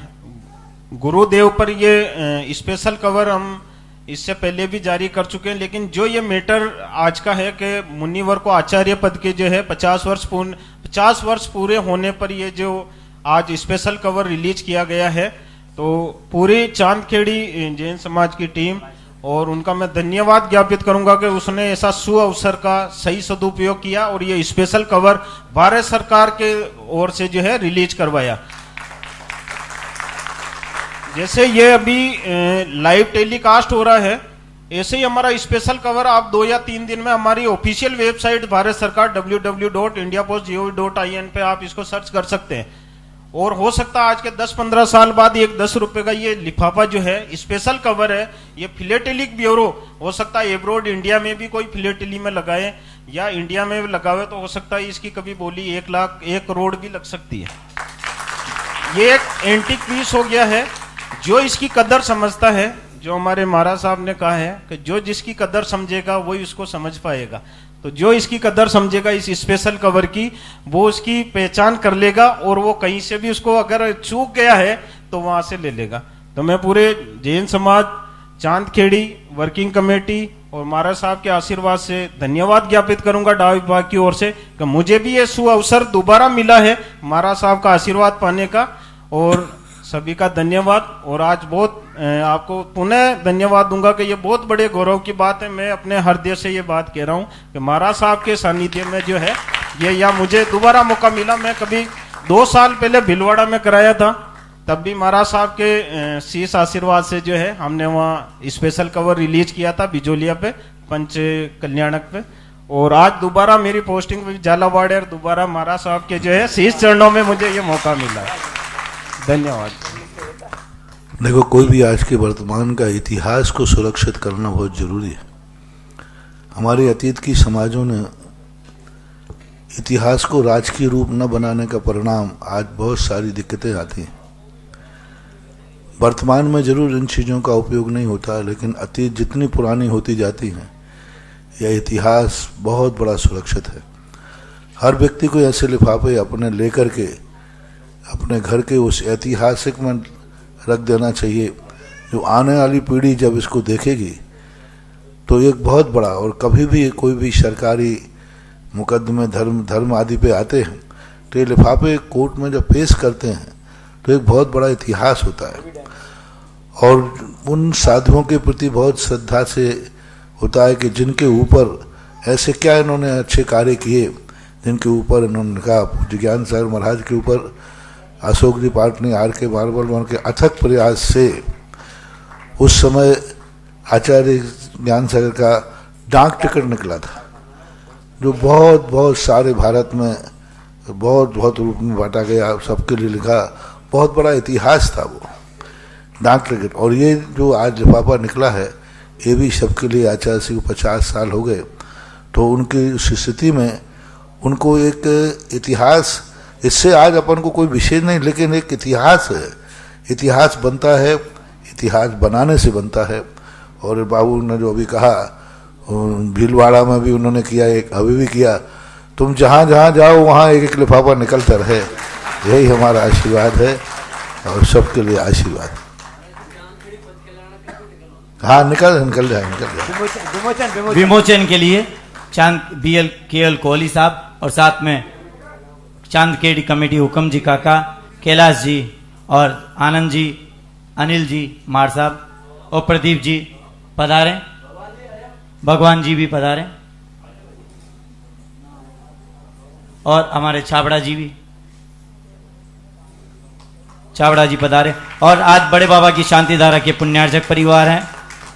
गुरुदेव पर ये स्पेशल कवर हम इससे पहले भी जारी कर चुके हैं, लेकिन जो ये मैटर आज का है कि मुनिवर को आचार्य पद के जो है 50 वर्ष पूरे होने पर ये जो आज स्पेशल कवर रिलीज किया गया है, तो पूरी चांदखेड़ी जैन समाज की टीम और उनका मैं धन्यवाद ज्ञापित करूंगा कि उसने ऐसा सुअवसर का सही सदुपयोग किया और ये स्पेशल कवर भारत सरकार के ओर से जो है रिलीज करवाया। जैसे ये अभी लाइव टेलीकास्ट हो रहा है, ऐसे ही हमारा स्पेशल कवर आप 2 या 3 दिन में हमारी ऑफिशियल वेबसाइट भारत सरकार www.indiapost.gov.in पे आप इसको सर्च कर सकते हैं। और हो सकता है आज के 10-15 साल बाद एक 10 रुपए का ये लिफाफा जो है स्पेशल कवर है, ये फिलेटेलिक ब्यूरो हो सकता है एब्रोड इंडिया में भी कोई फिलेटेली में लगाए या इंडिया में लगावे, तो हो सकता है इसकी कभी बोली 1 लाख 1 करोड़ भी लग सकती है। ये एक एंटीक पीस हो गया है। जो इसकी कदर समझता है, जो हमारे महाराज साहब ने कहा है कि जो जिसकी कदर समझेगा वही उसको समझ पाएगा, तो जो इसकी कदर समझेगा इस स्पेशल कवर की, वो उसकी पहचान कर लेगा और वो कहीं से भी उसको अगर चूक गया है तो वहां से ले लेगा। तो मैं पूरे जैन समाज, चांदखेड़ी वर्किंग कमेटी और महाराज साहब के आशीर्वाद से धन्यवाद ज्ञापित करूंगा डाक विभाग की ओर से कि मुझे भी ये सुअवसर दोबारा मिला है महाराज साहब का आशीर्वाद पाने का, और सभी का धन्यवाद। और आज बहुत आपको पुनः धन्यवाद दूंगा कि ये बहुत बड़े गौरव की बात है। मैं अपने हृदय से ये बात कह रहा हूँ कि महाराज साहब के सानिध्य में जो है ये, या मुझे दोबारा मौका मिला। मैं कभी 2 साल पहले भिलवाड़ा में कराया था, तब भी महाराज साहब के शीश आशीर्वाद से जो है हमने वहाँ स्पेशल कवर रिलीज किया था बिजोलिया पे, पंच कल्याणक पे। और आज दोबारा मेरी पोस्टिंग पे झालावाड़ और दोबारा महाराज साहब के जो है शीश चरणों में मुझे ये मौका मिला है। धन्यवाद। देखो, कोई भी आज के वर्तमान का इतिहास को सुरक्षित करना बहुत जरूरी है। हमारे अतीत की समाजों ने इतिहास को राजकीय रूप न बनाने का परिणाम आज बहुत सारी दिक्कतें आती हैं। वर्तमान में जरूर इन चीज़ों का उपयोग नहीं होता, लेकिन अतीत जितनी पुरानी होती जाती हैं, यह इतिहास बहुत बड़ा सुरक्षित है। हर व्यक्ति को ऐसे लिफाफे अपने लेकर के अपने घर के उस ऐतिहासिक में रख देना चाहिए, जो आने वाली पीढ़ी जब इसको देखेगी तो एक बहुत बड़ा, और कभी भी कोई भी सरकारी मुकदमे धर्म आदि पे आते हैं तो ये लिफाफे कोर्ट में जब पेश करते हैं तो एक बहुत बड़ा इतिहास होता है, और उन साधुओं के प्रति बहुत श्रद्धा से होता है कि जिनके ऊपर ऐसे क्या इन्होंने अच्छे कार्य किए, जिनके ऊपर इन्होंने कहा पूज्य ज्ञान सागर महाराज के ऊपर अशोक जी पाटनी R.K. मारवाल के अथक प्रयास से उस समय आचार्य ज्ञान सागर का डाक टिकट निकला था, जो बहुत सारे भारत में बहुत रूप में बांटा गया, सबके लिए लिखा, बहुत बड़ा इतिहास था वो डाक टिकट। और ये जो आज लिफाफा निकला है, ये भी सबके लिए, आचार्य जी को 50 साल हो गए, तो उनकी उस स्थिति में उनको एक इतिहास, इससे आज अपन को कोई विशेष नहीं, लेकिन एक इतिहास है, इतिहास बनता है, इतिहास बनाने से बनता है। और बाबू ने जो अभी कहा, भीलवाड़ा में भी उन्होंने किया, एक अभी भी किया, तुम जहाँ जहाँ जाओ वहाँ एक लिफाफा निकलता रहे, यही हमारा आशीर्वाद है और सबके लिए आशीर्वाद। हाँ, निकल जाए। विमोचन के लिए चांद BL कोहली साहब और साथ में चांदखेड़ी कमेटी हुक्म जी काका, कैलाश जी और आनंद जी, अनिल जी, मार साहब और प्रदीप जी पधारे, भगवान जी भी पधारे और हमारे छाबड़ा जी पधारे। और आज बड़े बाबा की शांति धारा के पुण्यार्जक परिवार हैं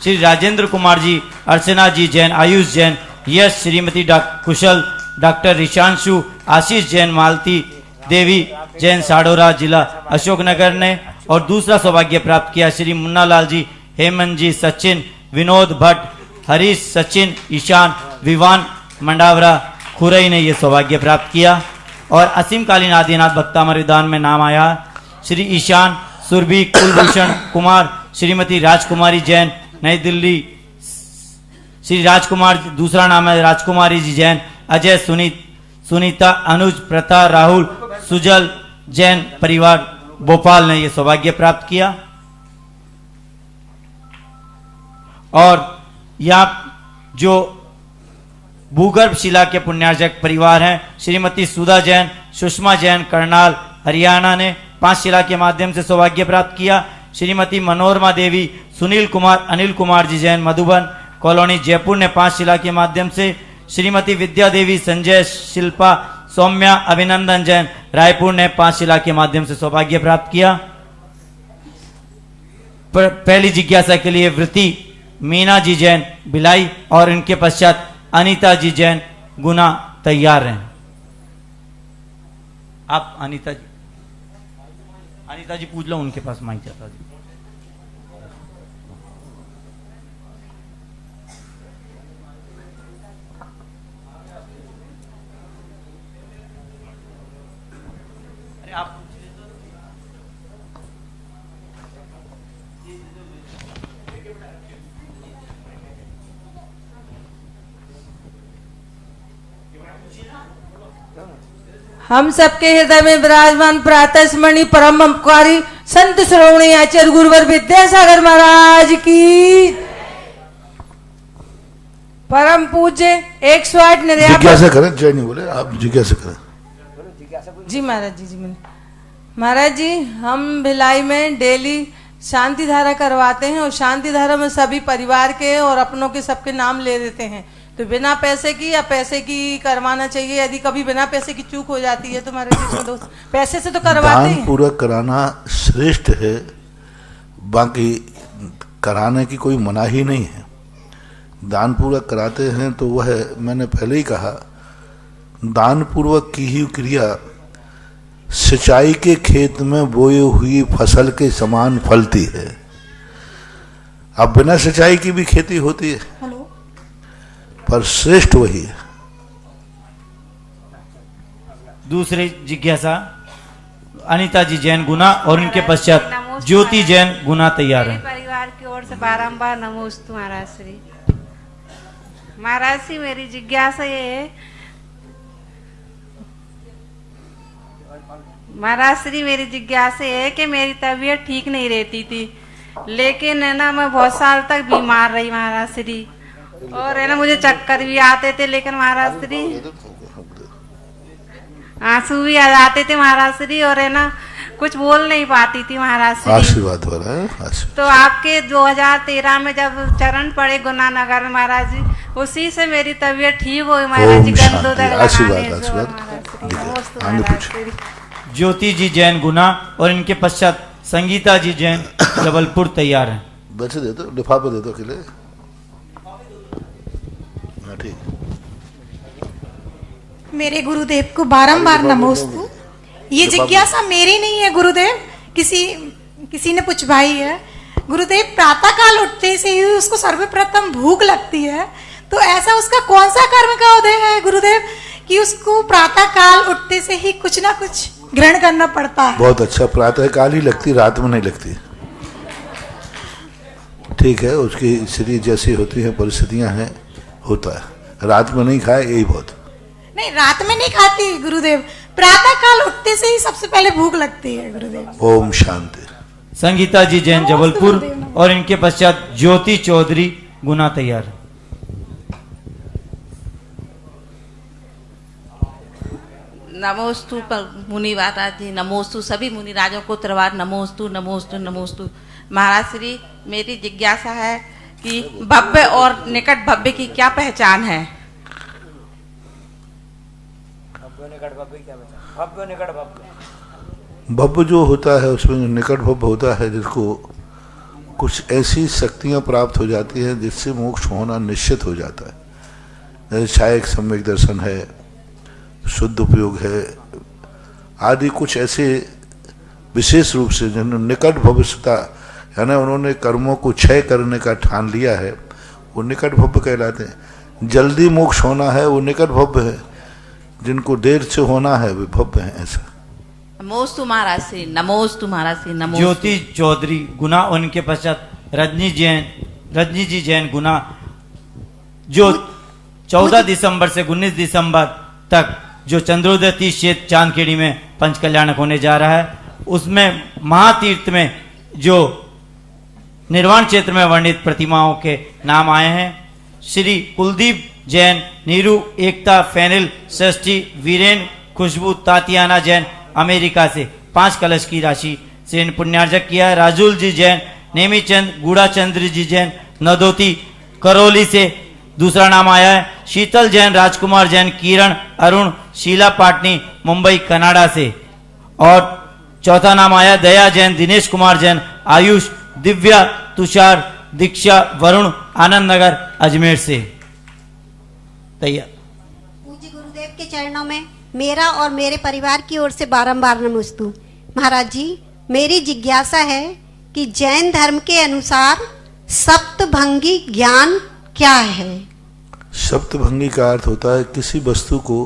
श्री राजेंद्र कुमार जी, अर्चना जी जैन, आयुष जैन, यश, श्रीमती कुशल, डॉक्टर ऋषांशु, आशीष जैन, मालती देवी जैन, साडोरा जिला अशोकनगर ने, और दूसरा सौभाग्य प्राप्त किया श्री मुन्नालाल जी, हेमंत जी, सचिन, विनोद भट्ट, हरीश, सचिन, ईशान, विवान मंडावरा, खुरई ने यह सौभाग्य प्राप्त किया। और असीमकालीन आदिनाथ भक्तामृदान में नाम आया श्री ईशान, सुरभि, कुलभूषण कुमार, श्रीमती राजकुमारी जैन, नई दिल्ली, श्री राजकुमार, दूसरा नाम है राजकुमारी जी जैन, अजय, सुनीता, अनुज, प्रथा, राहुल, सुजल जैन परिवार भोपाल ने यह सौभाग्य प्राप्त किया। और यहाँ जो भूगर्भ शिला के पुण्यार्जक परिवार हैं, श्रीमती सुधा जैन, सुषमा जैन, करनाल, हरियाणा ने 5 शिला के माध्यम से सौभाग्य प्राप्त किया। श्रीमती मनोरमा देवी, सुनील कुमार, अनिल कुमार जी जैन, मधुबन कॉलोनी, जयपुर ने 5 शिला के माध्यम से। श्रीमती विद्या देवी, संजय, शिल्पा, सौम्या, अभिनंदन जैन, रायपुर ने 5 शिला के माध्यम से सौभाग्य प्राप्त किया। पहली जिज्ञासा के लिए वृत्ति मीना जी जैन, भिलाई, और इनके पश्चात अनीता जी जैन, गुना तैयार हैं। आप अनीता जी पूछ लो, उनके पास माइक जाता जी। अरे आप हम सबके हृदय में विराजमान प्रातः स्मरणीय परम उपकारी संत श्रोमणी आचार्य गुरुवर विद्यासागर महाराज की, परम पूज्य 108 निर्यापक। जिज्ञासा करें, जय नहीं बोले, आप जिज्ञासा करें। जी महाराज जी, महाराज जी, हम भिलाई में डेली शांति धारा करवाते हैं और शांति धारा में सभी परिवार के और अपनों के सबके नाम ले देते हैं। तो बिना पैसे की या पैसे की करवाना चाहिए? यदि कभी बिना पैसे की चूक हो जाती है तो महाराज जी दोस्त पैसे से तो करवाते हैं। दान पूर्वक कराना श्रेष्ठ है, बाकी कराने की कोई मनाही नहीं है। दान पूर्वक कराते हैं तो वह, मैंने पहले ही कहा, दान पूर्वक की ही क्रिया सिंचाई के खेत में बोई हुई फसल के समान फलती है। अब बिना सिंचाई की भी खेती होती है, पर श्रेष्ठ वही है। दूसरी जिज्ञासा अनीता जी जैन, गुना, और इनके पश्चात ज्योति जैन, गुना तैयार है। परिवार की ओर से बारंबार नमोस्तु महाराज श्री। महाराज श्री, मेरी जिज्ञासा ये है, महाराज श्री मेरी जिज्ञासा है कि मेरी तबीयत ठीक नहीं रहती थी, लेकिन है ना मैं बहुत साल तक बीमार रही महाराज श्री, और है ना मुझे चक्कर भी आते थे, लेकिन महाराज श्री आंसू भी आ जाते थे महाराज श्री, और है ना कुछ बोल नहीं पाती थी महाराज श्री। आशीर्वाद हो रहा है, आशीर्वाद। तो आपके 2013 में जब चरण पड़े गुनानगर में महाराज जी, उसी से मेरी तबीयत ठीक हुई महाराज जी। ज्योति जी जैन, गुना, और इनके पश्चात संगीता जी जैन, जबलपुर तैयार है। बच्चे दे दो, लिफाफे दे दो अकेले। ठीक। मेरे गुरुदेव को बारंबार नमोस्तु। ये जिज्ञासा मेरी नहीं है गुरुदेव, किसी ने पूछवाई है। गुरुदेव प्रातः काल उठते से ही उसको सर्वप्रथम भूख लगती है, तो ऐसा उसका कौन सा कर्म का उदय है गुरुदेव कि उसको प्रातः काल उठते से ही कुछ ना कुछ ग्रहण करना पड़ता है? बहुत अच्छा, प्रातः काल ही लगती, रात में नहीं लगती। ठीक है, उसकी शरीर जैसी होती है, परिस्थितियां हैं, होता है। रात में नहीं खाए यही बहुत। नहीं, रात में नहीं खाती गुरुदेव, प्रातः काल उठते से ही सबसे पहले भूख लगती है गुरुदेव। ओम शांति। संगीता जी जैन, जबलपुर, और इनके पश्चात ज्योति चौधरी, गुना तैयार। नमोस्तु मुनि महाराज जी, नमोस्तु सभी मुनि राजों को त्रिवार नमोस्तु नमोस्तु नमोस्तु। महाराज श्री, मेरी जिज्ञासा है कि भव्य और निकट भव्य की क्या पहचान है? भव्य जो होता है उसमें निकट भव्य होता है, जिसको कुछ ऐसी शक्तियां प्राप्त हो जाती है जिससे मोक्ष होना निश्चित हो जाता है। जैसे छायक सम्यक दर्शन है, शुद्ध उपयोग है, आदि कुछ ऐसे विशेष रूप से जिन्होंने निकट भविष्यता यानी उन्होंने कर्मों को क्षय करने का ठान लिया है, वो निकट भव्य कहलाते हैं। जल्दी मोक्ष होना है वो निकट भव्य है, जिनको देर से होना है वे भव्य हैं। ऐसा नमोस्तु महाराज श्री, नमोस्तु महाराज श्री, नमोस्तु। ज्योति चौधरी गुना, उनके पश्चात रजनी जी जैन गुना, जो 14 दिसंबर से 19 दिसंबर तक जो चंद्रोदय तीर्थ क्षेत्र चांदखेड़ी में पंच कल्याणक होने जा रहा है, उसमें महातीर्थ में जो निर्वाण क्षेत्र में वर्णित प्रतिमाओं के नाम आए हैं। श्री कुलदीप जैन, नीरू एकता फैनिल, षष्ठी वीरेन, खुशबू तातियाना जैन अमेरिका से 5 कलश की राशि से पुण्यार्जक किया है। राजुल जी जैन, नेमीचंद गुड़ाचंद्र जी जैन नदोती करौली से दूसरा नाम आया है। शीतल जैन, राजकुमार जैन, किरण, अरुण, शीला पाटनी मुंबई कनाडा से। और चौथा नाम आया दया जैन, दिनेश कुमार जैन, आयुष, दिव्या, तुषार, दीक्षा, वरुण, आनंद नगर अजमेर से। तैयार। पूज्य गुरुदेव के चरणों में मेरा और मेरे परिवार की ओर से बारंबार नमस्तु। महाराज जी, मेरी जिज्ञासा है कि जैन धर्म के अनुसार सप्तभंगी ज्ञान क्या है? सप्तभंगी का अर्थ होता है किसी वस्तु को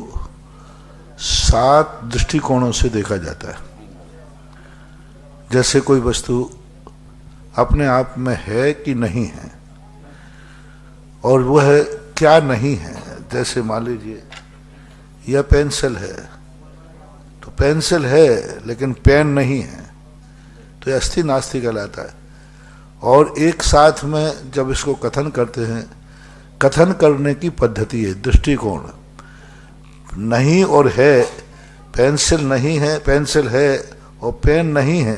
7 दृष्टिकोणों से देखा जाता है। जैसे कोई वस्तु अपने आप में है कि नहीं है, और वह क्या नहीं है। जैसे मान लीजिए यह पेंसिल है, तो पेंसिल है लेकिन पेन नहीं है, तो यह अस्थि नास्ति कहलाता है। और एक साथ में जब इसको कथन करते हैं, कथन करने की पद्धति है, दृष्टिकोण नहीं और है, पेंसिल नहीं है, पेंसिल है और पेन नहीं है,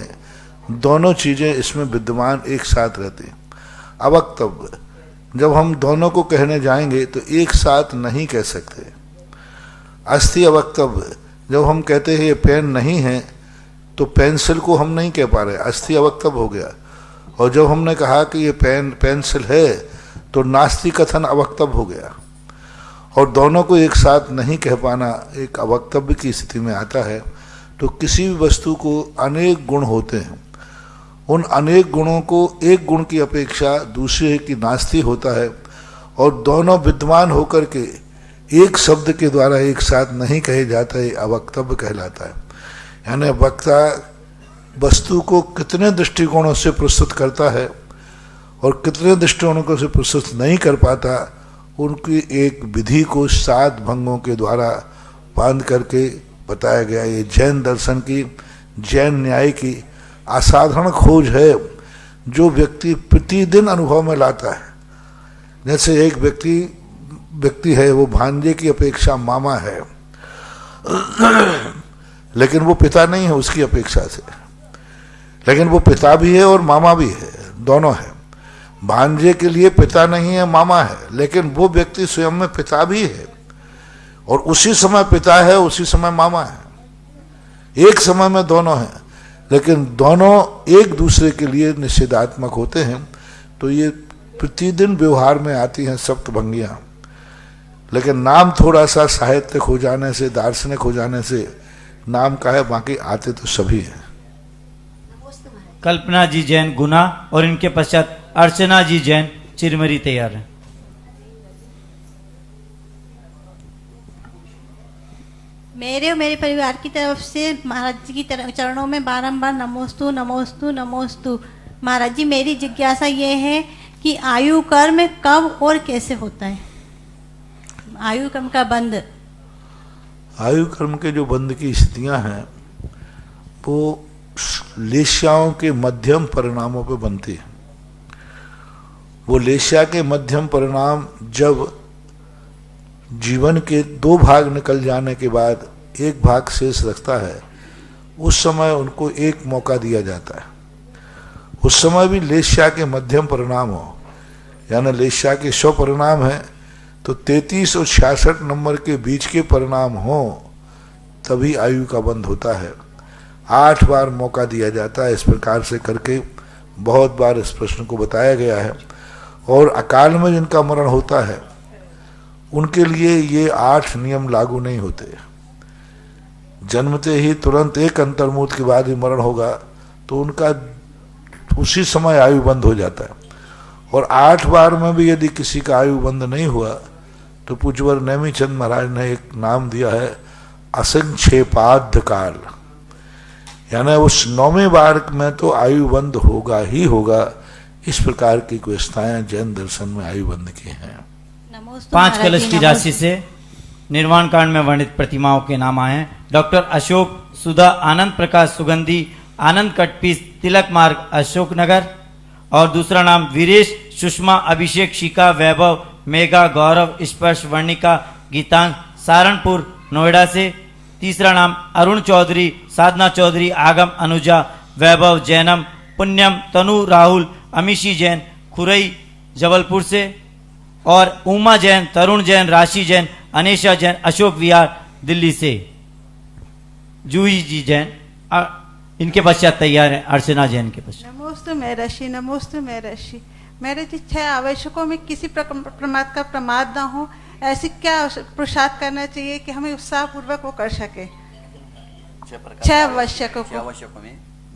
दोनों चीजें इसमें विद्यमान एक साथ रहती हैं। अवक्तव्य, जब हम दोनों को कहने जाएंगे तो एक साथ नहीं कह सकते। अस्थि अवक्तव्य, जब हम कहते हैं ये पेन नहीं है तो पेंसिल को हम नहीं कह पा रहे, अस्थि अवक्तव्य हो गया। और जब हमने कहा कि ये पेंसिल है तो नास्ति कथन अवक्तव्य हो गया। और दोनों को एक साथ नहीं कह पाना एक अवक्तव्य की स्थिति में आता है। तो किसी भी वस्तु को अनेक गुण होते हैं, उन अनेक गुणों को एक गुण की अपेक्षा दूसरे की नास्ति होता है, और दोनों विद्यमान होकर के एक शब्द के द्वारा एक साथ नहीं कहे जाता है, अवक्तव्य कहलाता है। यानी वक्ता वस्तु को कितने दृष्टिकोणों से प्रस्तुत करता है और कितने दृष्टिकोणों से प्रस्तुत नहीं कर पाता, उनकी एक विधि को 7 भंगों के द्वारा बांध करके बताया गया। ये जैन दर्शन की, जैन न्याय की असाधारण खोज है, जो व्यक्ति प्रतिदिन अनुभव में लाता है। जैसे एक व्यक्ति है, वो भांजे की अपेक्षा मामा है, लेकिन वो पिता नहीं है उसकी अपेक्षा से, लेकिन वो पिता भी है और मामा भी है, दोनों है। भांजे के लिए पिता नहीं है, मामा है, लेकिन वो व्यक्ति स्वयं में पिता भी है, और उसी समय पिता है, उसी समय मामा है। एक समय में दोनों हैं, लेकिन दोनों एक दूसरे के लिए निषेधात्मक होते हैं। तो ये प्रतिदिन व्यवहार में आती हैं सप्तभंगियां, लेकिन नाम थोड़ा सा साहित्यिक हो जाने से, दार्शनिक हो जाने से नाम का है, बाकी आते तो सभी हैं। कल्पना जी जैन गुना, और इनके पश्चात अर्चना जी जैन चिरमरी तैयार है। मेरे और मेरे परिवार की तरफ से महाराज जी की चरणों में बारंबार नमोस्तु नमोस्तु नमोस्तु। महाराज जी, मेरी जिज्ञासा ये है कि आयु कर्म कब और कैसे होता है? आयु कर्म का बंध, आयु कर्म के जो बंध की स्थितियां हैं वो लेश्याओं के मध्यम परिणामों पर बनती है। वो लेश्या के मध्यम परिणाम जब जीवन के 2 भाग निकल जाने के बाद एक भाग शेष रखता है, उस समय उनको एक मौका दिया जाता है। उस समय भी लेश्या के मध्यम परिणाम हो, यानी लेश्या के 100 परिणाम है तो 33 और 66 नंबर के बीच के परिणाम हो, तभी आयु का बंध होता है। 8 बार मौका दिया जाता है। इस प्रकार से करके बहुत बार इस प्रश्न को बताया गया है। और अकाल में जिनका मरण होता है उनके लिए ये 8 नियम लागू नहीं होते। जन्मते ही तुरंत एक अंतर्मुहूर्त के बाद ही मरण होगा तो उनका उसी समय आयु बंद हो जाता है। और 8 बार में भी यदि किसी का आयु बंद नहीं हुआ तो पूज्यवर नेमीचंद महाराज ने एक नाम दिया है असंक्षेपाद्ध काल, यानी उस 9वें बार में तो आयु बंद होगा ही होगा। इस प्रकार की व्यवस्थाएं जैन दर्शन में आयु बंद की हैं। 5 कलश की राशि से निर्वाण कांड में वर्णित प्रतिमाओं के नाम आए हैं। डॉक्टर अशोक सुधा आनंद प्रकाश सुगंधी आनंद कटपीस तिलक मार्ग अशोकनगर, और दूसरा नाम वीरेश सुषमा अभिषेक शिका वैभव मेघा गौरव स्पर्श वर्णिका गीतांग सहारनपुर नोएडा से। तीसरा नाम अरुण चौधरी साधना चौधरी आगम अनुजा वैभव जैनम पुण्यम तनु राहुल अमीशी जैन खुरई जबलपुर से, और उमा जैन तरुण जैन राशि जैन अनेशा जैन अशोक विहार दिल्ली से। जूही जी जैन इनके पश्चात तैयार है अर्चना जैन के पश्चात। नमोस्तु महर्षि नमोस्तु महर्षि। मेरे 6 आवश्यकों में किसी प्रमाद का प्रमाद ना हो, ऐसी क्या पुरुषार्थ करना चाहिए कि हमें उत्साह पूर्वक वो कर सके? 6 आवश्यकों में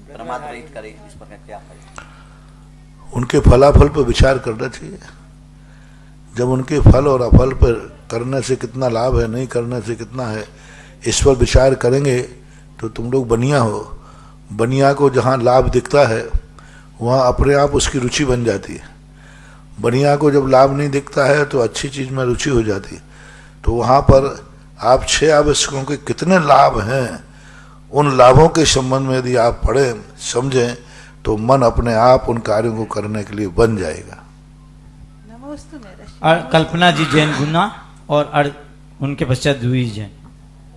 प्रमाद रहित करें, इस पर क्या करें? उनके फलाफल पर विचार करना चाहिए। जब उनके फल और अफल पर करने से कितना लाभ है, नहीं करने से कितना है, इस पर विचार करेंगे तो तुम लोग बनिया हो। बनिया को जहाँ लाभ दिखता है वहाँ अपने आप उसकी रुचि बन जाती है। बनिया को जब लाभ नहीं दिखता है तो अच्छी चीज में रुचि हो जाती है। तो वहाँ पर आप 6 आवश्यकों के कितने लाभ हैं, उन लाभों के संबंध में यदि आप पढ़ें समझें तो मन अपने आप उन कार्यों को करने के लिए बन जाएगा। कल्पना जी जैन गुना और उनके पश्चात जूही जैन।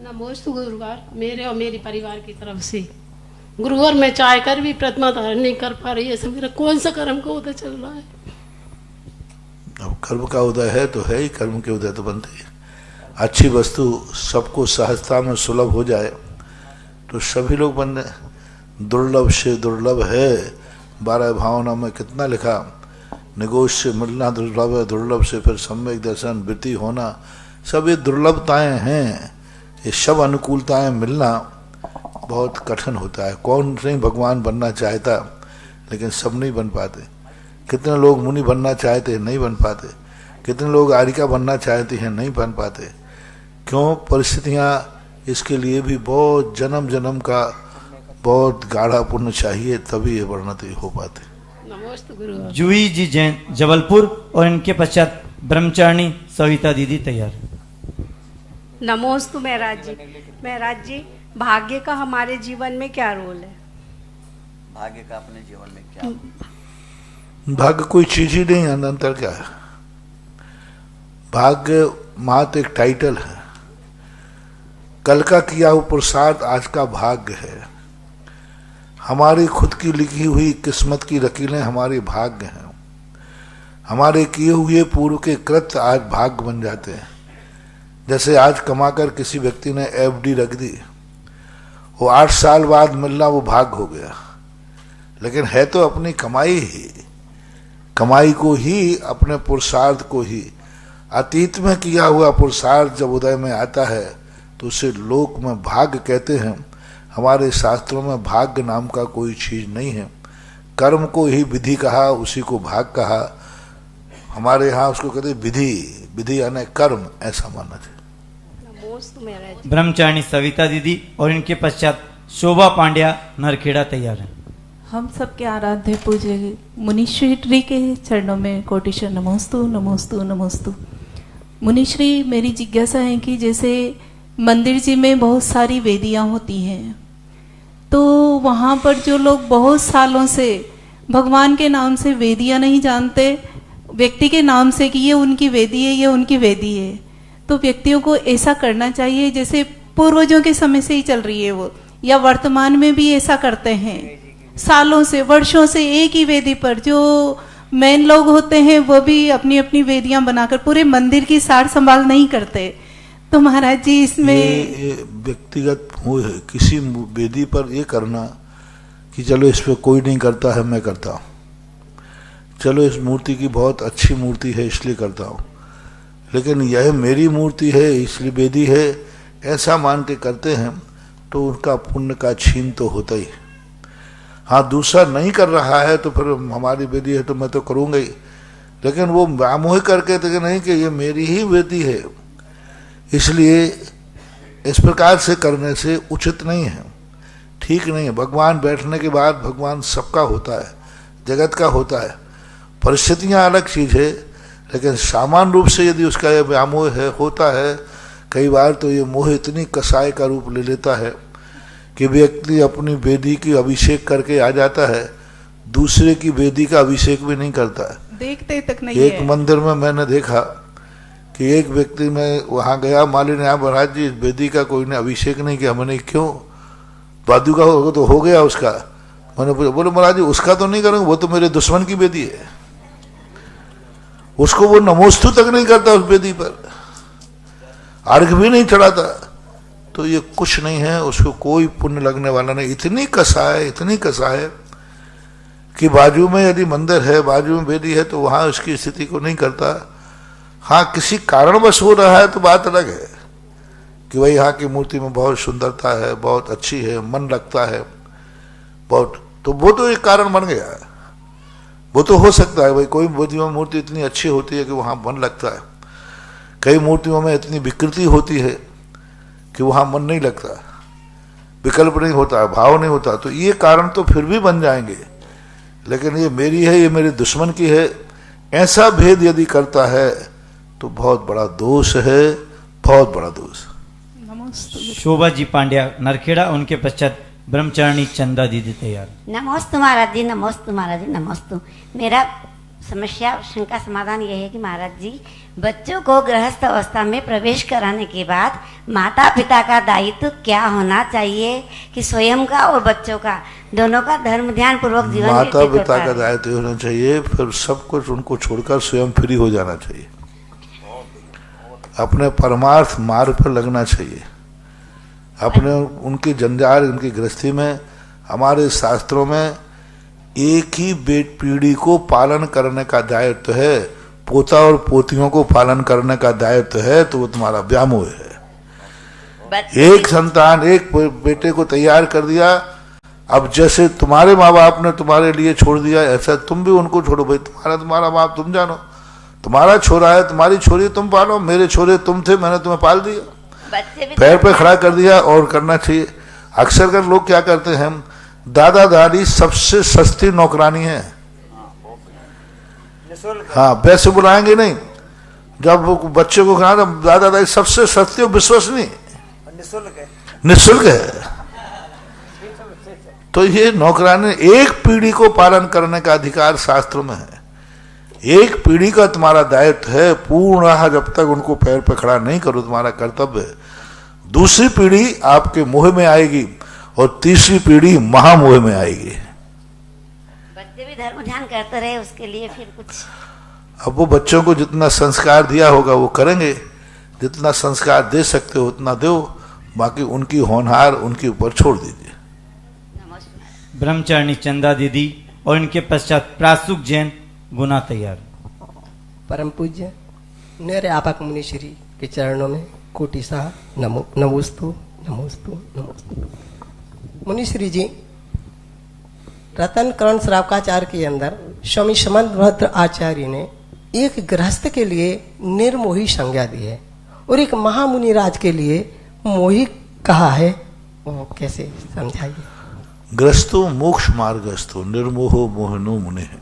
नमोस्तु गुरुवार। मेरे और मेरे परिवार की तरफ से गुरुवार में चाह कर भी प्रतिमा धारण नहीं कर पा रही है, मेरा कौन सा कर्म का उदय चल रहा है? अब कर्म का उदय है तो है ही, कर्म के उदय तो बनते ही। अच्छी वस्तु सबको सहजता में सुलभ हो जाए तो सभी लोग बन रहे। दुर्लभ से दुर्लभ है 12 भावना में कितना लिखा, निगोश से मिलना दुर्लभ है, दुर्लभ से फिर सम्यक दर्शन वृत्ति होना, सब ये दुर्लभताएं हैं। ये सब अनुकूलताएं मिलना बहुत कठिन होता है। कौन नहीं भगवान बनना चाहता, लेकिन सब नहीं बन पाते। कितने लोग मुनि बनना चाहते हैं, नहीं बन पाते। कितने लोग आरिका बनना चाहते हैं, नहीं बन पाते। क्यों? परिस्थितियाँ इसके लिए भी बहुत जन्म जन्म का बहुत गाढ़ा पुण्य चाहिए, तभी ये वर्णति हो पाते। जूही जी जैन जबलपुर, और इनके पश्चात ब्रह्मचारिणी सविता दीदी तैयार। नमोस्तु महराज जी। महराज जी, भाग्य का हमारे जीवन में क्या रोल है? भाग्य का अपने जीवन में क्या? भाग्य कोई चीज ही नहीं है, अंतर क्या है? भाग्य मात्र एक टाइटल है। कल का किया हुआ पुरुषार्थ आज का भाग्य है। हमारी खुद की लिखी हुई किस्मत की लकीरें हमारे भाग्य हैं। हमारे किए हुए पूर्व के कृत्य आज भाग्य बन जाते हैं। जैसे आज कमाकर किसी व्यक्ति ने एफडी रख दी, वो 8 साल बाद मिलना वो भाग्य हो गया, लेकिन है तो अपनी कमाई ही। कमाई को ही, अपने पुरुषार्थ को ही। अतीत में किया हुआ पुरुषार्थ जब उदय में आता है तो उसे लोक में भाग्य कहते हैं। हमारे शास्त्रों में भाग्य नाम का कोई चीज नहीं है। कर्म को ही विधि कहा, उसी को भाग कहा। हमारे यहाँ उसको कहते विधि, विधि यानी कर्म, ऐसा मानना चाहिए। ब्रह्मचारिणी सविता दीदी, और इनके पश्चात शोभा पांड्या नरखेड़ा तैयार है। हम सबके आराध्य पूज्य मुनिश्री के चरणों में कोटिशर नमोस्तु नमोस्तु नमोस्तु। मुनिश्री, मेरी जिज्ञासा है कि जैसे मंदिर जी में बहुत सारी वेदियां होती हैं, तो वहाँ पर जो लोग बहुत सालों से भगवान के नाम से वेदियां नहीं जानते, व्यक्ति के नाम से कि ये उनकी वेदी है, ये उनकी वेदी है, तो व्यक्तियों को ऐसा करना चाहिए जैसे पूर्वजों के समय से ही चल रही है वो, या वर्तमान में भी ऐसा करते हैं सालों से वर्षों से एक ही वेदी पर जो मेन लोग होते हैं वो भी अपनी अपनी वेदियां बनाकर पूरे मंदिर की सार संभाल नहीं करते। तो महाराज जी इसमें ये व्यक्तिगत हो है। किसी वेदी पर ये करना कि चलो इस पे कोई नहीं करता है, मैं करता हूँ, चलो इस मूर्ति की बहुत अच्छी मूर्ति है इसलिए करता हूँ, लेकिन यह मेरी मूर्ति है इसलिए वेदी है, ऐसा मान के करते हैं तो उनका पुण्य का छीन तो होता ही। हाँ, दूसरा नहीं कर रहा है तो फिर हमारी वेदी है तो मैं तो करूँगा ही, लेकिन वो व्यामोह करके तो नहीं कि ये मेरी ही वेदी है, इसलिए इस प्रकार से करने से उचित नहीं है, ठीक नहीं है। भगवान बैठने के बाद भगवान सबका होता है, जगत का होता है। परिस्थितियाँ अलग चीज़ है, लेकिन सामान्य रूप से यदि उसका यह व्यामोह है होता है, कई बार तो ये मोह इतनी कसाय का रूप ले लेता है कि व्यक्ति अपनी वेदी की अभिषेक करके आ जाता है, दूसरे की वेदी का अभिषेक भी नहीं करता है। देखते तक नहीं एक है। मंदिर में मैंने देखा कि एक व्यक्ति, मैं वहाँ गया, माली ने, महाराज जी वेदी का कोई ने अभिषेक नहीं किया। मैंने क्यों? बादू का होगा तो हो गया उसका। मैंने पूछा, बोले महाराज जी उसका तो नहीं करूँगा, वो तो मेरे दुश्मन की वेदी है, उसको वो नमोस्तु तक नहीं करता, उस वेदी पर अर्घ भी नहीं चढ़ाता, तो ये कुछ नहीं है, उसको कोई पुण्य लगने वाला नहीं। इतनी कसाय कि बाजू में यदि मंदिर है, बाजू में वेदी है, तो वहां उसकी स्थिति को नहीं करता। हाँ, किसी कारणवश हो रहा है तो बात अलग है कि भाई यहाँ की मूर्ति में बहुत सुंदरता है, बहुत अच्छी है, मन लगता है बहुत, तो वो तो एक कारण बन गया। वो तो हो सकता है भाई, कोई मूर्ति इतनी अच्छी होती है कि वहाँ मन लगता है, कई मूर्तियों में इतनी विकृति होती है कि वहाँ मन नहीं लगता, विकल्प नहीं होता, भाव नहीं होता, तो ये कारण तो फिर भी बन जाएंगे। लेकिन ये मेरी है, ये मेरे दुश्मन की है, ऐसा भेद यदि करता है तो बहुत बड़ा दोष है, बहुत बड़ा दोष। शोभा जी पांड्या नरखेड़ा, उनके पश्चात ब्रह्मचारिणी चंदा दीदी तैयार। नमोस्तु महाराज जी, नमोस्तु महाराज जी, नमोस्तु। मेरा समस्या शंका समाधान यह है कि महाराज जी, बच्चों को गृहस्थ अवस्था में प्रवेश कराने के बाद माता पिता का दायित्व क्या होना चाहिए कि स्वयं का और बच्चों का दोनों का धर्म ध्यान पूर्वक जीवन माता पिता का दायित्व होना चाहिए, फिर सब कुछ उनको छोड़कर स्वयं फ्री हो जाना चाहिए, अपने परमार्थ मार्ग पर लगना चाहिए, अपने उनकी जंजाल, उनकी गृहस्थी में। हमारे शास्त्रों में एक ही पीढ़ी को पालन करने का दायित्व है, पोता और पोतियों को पालन करने का दायित्व है, तो वो तुम्हारा व्यामोह है। एक संतान, एक बेटे को तैयार कर दिया, अब जैसे तुम्हारे माँ बाप ने तुम्हारे लिए छोड़ दिया, ऐसा तुम भी उनको छोड़ो भाई। तुम्हारा बाप तुम जानो, तुम्हारा छोरा है, तुम्हारी छोरी तुम पालो, मेरे छोरे तुम थे, मैंने तुम्हें पाल दिया, पैर पे खड़ा कर दिया। और करना चाहिए। अक्सर कर लोग क्या करते हैं, दादा दादी सबसे सस्ती नौकरानी है। हाँ, पैसे बुलाएंगे नहीं, जब बच्चे को कहा दादा दादी सबसे सस्ती और विश्वसनीय, निःशुल्क है। तो ये नौकरानी, एक पीढ़ी को पालन करने का अधिकार शास्त्र में है, एक पीढ़ी का तुम्हारा दायित्व है, पूर्ण जब तक उनको पैर पे खड़ा नहीं करो तुम्हारा कर्तव्य है। दूसरी पीढ़ी आपके मोह में आएगी और तीसरी पीढ़ी महामोह में आएगी। बच्चे भी धर्म ध्यान करते रहे, उसके लिए फिर कुछ। अब वो बच्चों को जितना संस्कार दिया होगा वो करेंगे, जितना संस्कार दे सकते हो उतना दो, बाकी उनकी होनहार उनके ऊपर छोड़ दीजिए। ब्रह्मचारिणी चंदा दीदी और इनके पश्चात प्रासुक जैन गुना तैयार। परम पूज्य निर्यापक मुनिश्री के चरणों में कोटि सा नमोस्तु नमोस्तु नमोस्तु। मुनिश्री जी, रतन कर्ण श्रावकाचार्य के अंदर स्वामी समंतभद्र आचार्य ने एक गृहस्थ के लिए निर्मोही संज्ञा दी है और एक महामुनिराज के लिए मोही कहा है, वो कैसे समझाइए? ग्रस्तो मोक्ष मार्गस्थो निर्मोहो मोहनो मुने है।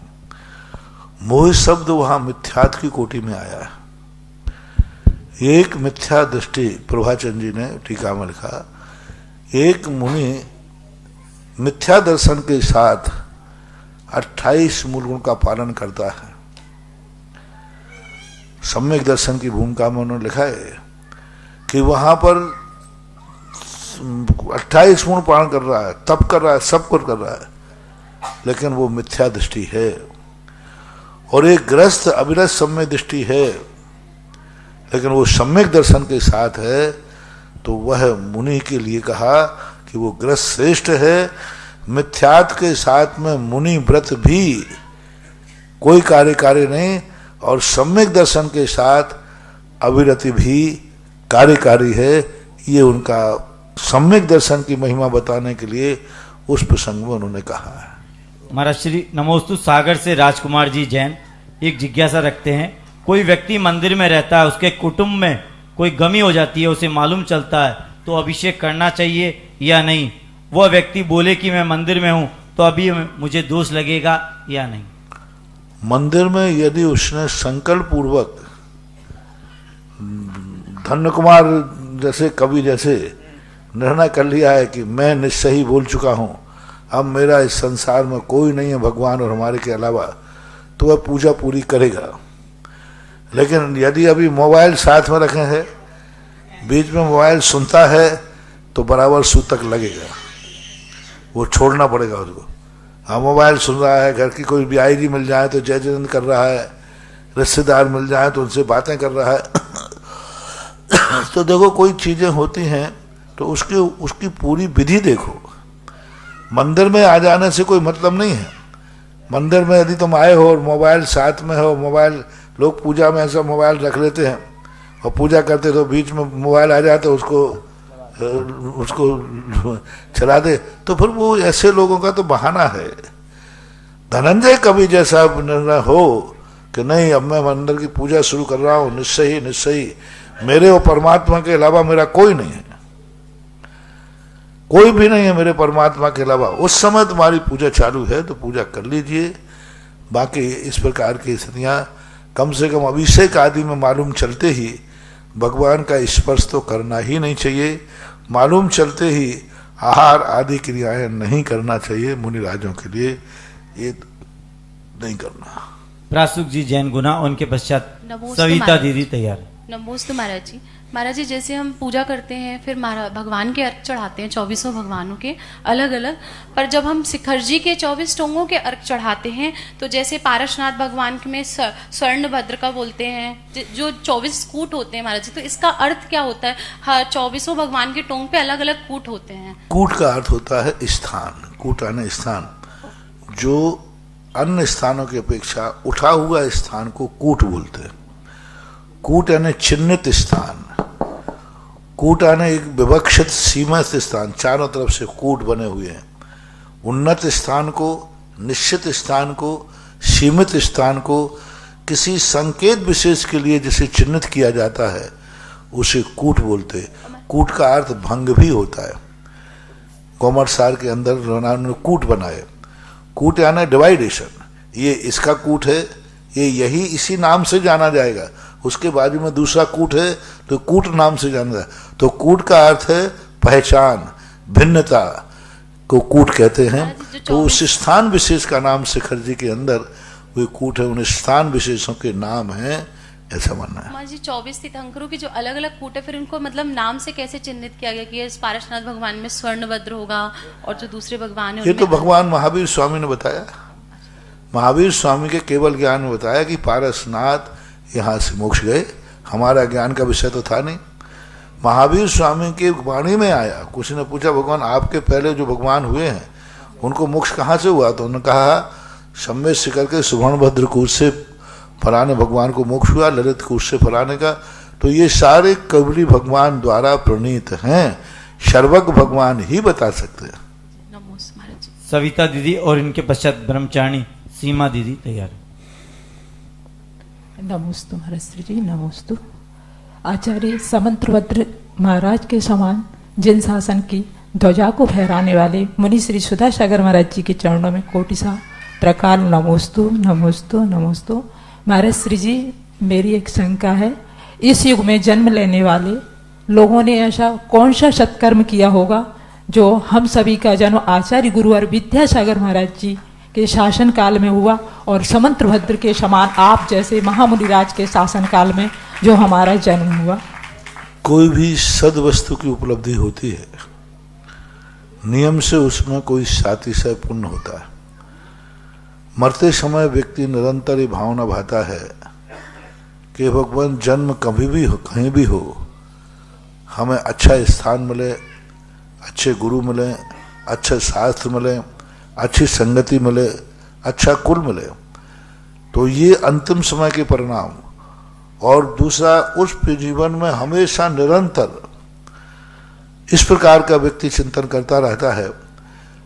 मोह शब्द वहां मिथ्यात्व की कोटि में आया है। एक मिथ्या दृष्टि, प्रभाचंद जी ने टीका में लिखा, एक मुनि मिथ्या दर्शन के साथ 28 मूल गुण का पालन करता है। सम्यक दर्शन की भूमिका में उन्होंने लिखा है कि वहां पर 28 गुण पालन कर रहा है, तप कर रहा है, सब कुछ कर रहा है, लेकिन वो मिथ्या दृष्टि है। और एक ग्रस्त अविरत सम्यक दृष्टि है, लेकिन वो सम्यक दर्शन के साथ है, तो वह मुनि के लिए कहा कि वो ग्रस्त श्रेष्ठ है। मिथ्यात्व के साथ में मुनि व्रत भी कोई कार्यकारी नहीं, और सम्यक दर्शन के साथ अविरति भी कार्यकारी है। ये उनका सम्यक दर्शन की महिमा बताने के लिए उस प्रसंग में उन्होंने कहा है। महाराज श्री नमोस्तु सागर से राजकुमार जी जैन एक जिज्ञासा रखते हैं, कोई व्यक्ति मंदिर में रहता है, उसके कुटुंब में कोई गमी हो जाती है, उसे मालूम चलता है तो अभिषेक करना चाहिए या नहीं? वह व्यक्ति बोले कि मैं मंदिर में हूं तो अभी मुझे दोष लगेगा या नहीं? मंदिर में यदि उसने संकल्प पूर्वक धन्य कुमार जैसे कवि जैसे निर्णय कर लिया है कि मैं निश्चय ही बोल चुका हूं, अब मेरा इस संसार में कोई नहीं है भगवान और हमारे के अलावा, तो वह पूजा पूरी करेगा। लेकिन यदि अभी मोबाइल साथ में रखे हैं, बीच में मोबाइल सुनता है तो बराबर सूतक लगेगा, वो छोड़ना पड़ेगा उसको। हाँ, मोबाइल सुन रहा है, घर की कोई ब्याई जी मिल जाए तो जय जयंत कर रहा है, रिश्तेदार मिल जाए तो उनसे बातें कर रहा है तो देखो कोई चीजें होती हैं तो उसकी पूरी विधि देखो। मंदिर में आ जाने से कोई मतलब नहीं है। मंदिर में यदि तुम आए हो और मोबाइल साथ में हो, मोबाइल लोग पूजा में ऐसा मोबाइल रख लेते हैं और पूजा करते तो बीच में मोबाइल आ जाते उसको चला दे, तो फिर वो ऐसे लोगों का तो बहाना है। धनंजय कवि जैसा निर्णय हो कि नहीं अब मैं मंदिर की पूजा शुरू कर रहा हूं, निश्चय ही मेरे और परमात्मा के अलावा मेरा कोई नहीं है, कोई भी नहीं है मेरे परमात्मा के अलावा, उस समय तुम्हारी पूजा चालू है तो पूजा कर लीजिए। बाकी इस प्रकार की स्थितियां कम से कम अभिषेक आदि में मालूम चलते ही भगवान का स्पर्श तो करना ही नहीं चाहिए, मालूम चलते ही आहार आदि क्रियाएं नहीं करना चाहिए। मुनि राजों के लिए ये नहीं करना। प्रासुक जी जैन गुना, उनके पश्चात सविता दीदी तैयार। नमोस्तु महाराज जी। महाराज जी, जैसे हम पूजा करते हैं फिर भगवान के अर्घ चढ़ाते हैं, 24 भगवानों के अलग अलग, पर जब हम शिखर जी के 24 टोंगों के अर्घ चढ़ाते हैं तो जैसे पारसनाथ भगवान में स्वर्ण भद्र का बोलते हैं, जो 24 कूट होते हैं महाराज जी, तो इसका अर्थ क्या होता है? हर 24 भगवान के टोंग पे अलग अलग कूट होते हैं। कूट का अर्थ होता है स्थान, कूट आने स्थान, जो अन्य स्थानों की अपेक्षा उठा हुआ स्थान को कूट बोलते हैं। कूट यानी चिन्हित स्थान, कूट यानी एक विवक्षित सीमित स्थान, चारों तरफ से कूट बने हुए हैं। उन्नत स्थान को, निश्चित स्थान को, सीमित स्थान को किसी संकेत विशेष के लिए जिसे चिन्हित किया जाता है उसे कूट बोलते हैं। कूट का अर्थ भंग भी होता है। कॉमर्सार के अंदर उन्होंने कूट बनाए। कूट यानी डिवाइडेशन, ये इसका कूट है, ये यही इसी नाम से जाना जाएगा, उसके बाजू में दूसरा कूट है तो कूट नाम से जाना जाए। तो कूट का अर्थ है पहचान, भिन्नता को कूट कहते हैं। तो उस स्थान विशेष का नाम शिखर जी के अंदर वे कूट है, उन स्थान विशेषों के नाम हैं, ऐसा मानना है। माँ जी 24 तीर्थंकरों की जो अलग अलग कूट है, फिर उनको मतलब नाम से कैसे चिन्हित किया गया कि पारसनाथ भगवान में स्वर्णभद्र होगा और जो दूसरे भगवान है ये तो भगवान महावीर स्वामी ने बताया। महावीर स्वामी के केवल ज्ञान में बताया कि पारसनाथ यहाँ से मोक्ष गए, हमारा ज्ञान का विषय तो था नहीं। महावीर स्वामी के वाणी में आया, किसी ने पूछा भगवान आपके पहले जो भगवान हुए हैं उनको मोक्ष कहाँ से हुआ? तो उन्होंने कहा सम्मेत शिखर के सुवर्णभद्र कूट से फलाने भगवान को मोक्ष हुआ, ललित कूट से फलाने का। तो ये सारे कवली भगवान द्वारा प्रणीत हैं, सर्वज्ञ भगवान ही बता सकते हैं। सविता दीदी और इनके पश्चात ब्रह्मचारिणी सीमा दीदी तैयार। नमोस्तु महाराज श्री जी, नमोस्तु। आचार्य समंत्रभद्र महाराज के समान जिन शासन की ध्वजा को फहराने वाले मुनि श्री सुधा सागर महाराज जी के चरणों में कोटिसा प्रकार नमोस्तु नमोस्तु नमोस्तु। महाराज श्री जी, मेरी एक शंका है, इस युग में जन्म लेने वाले लोगों ने ऐसा कौन सा सत्कर्म किया होगा जो हम सभी का जन्म आचार्य गुरुवर विद्यासागर महाराज जी के शासन काल में हुआ और समंत्रभद्र के समान आप जैसे महामुनिराज के शासन काल में जो हमारा जन्म हुआ? कोई भी सद्वस्तु की उपलब्धि होती है, नियम से उसमें कोई सातिशय पुण्य होता है। मरते समय व्यक्ति निरंतर ये भावना भाता है कि भगवान जन्म कभी भी हो, कहीं भी हो, हमें अच्छा स्थान मिले, अच्छे गुरु मिले, अच्छे शास्त्र मिले, अच्छी संगति मिले, अच्छा कुल मिले। तो ये अंतिम समय के परिणाम। और दूसरा, उस जीवन में हमेशा निरंतर इस प्रकार का व्यक्ति चिंतन करता रहता है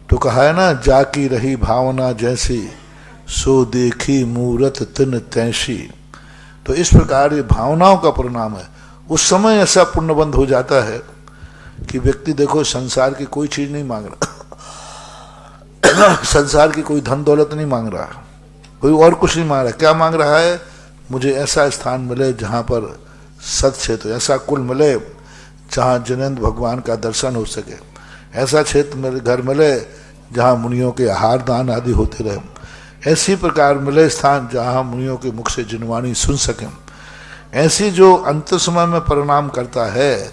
तो कहा है ना, जाकी रही भावना जैसी सो देखी मूरत तिन तैसी। तो इस प्रकार ये भावनाओं का परिणाम है। उस समय ऐसा पुण्यबंध हो जाता है कि व्यक्ति देखो संसार की कोई चीज नहीं मांग रहा संसार की कोई धन दौलत नहीं मांग रहा, कोई और कुछ नहीं मांग रहा। क्या मांग रहा है? मुझे ऐसा स्थान मिले जहां पर सत क्षेत्र, ऐसा कुल मिले जहां जिनेंद्र भगवान का दर्शन हो सके, ऐसा क्षेत्र मेरे घर मिले जहां मुनियों के आहार दान आदि होते रहे, ऐसी प्रकार मिले स्थान जहां मुनियों के मुख से जिनवाणी सुन सकें। ऐसी जो अंत समय में परिणाम करता है,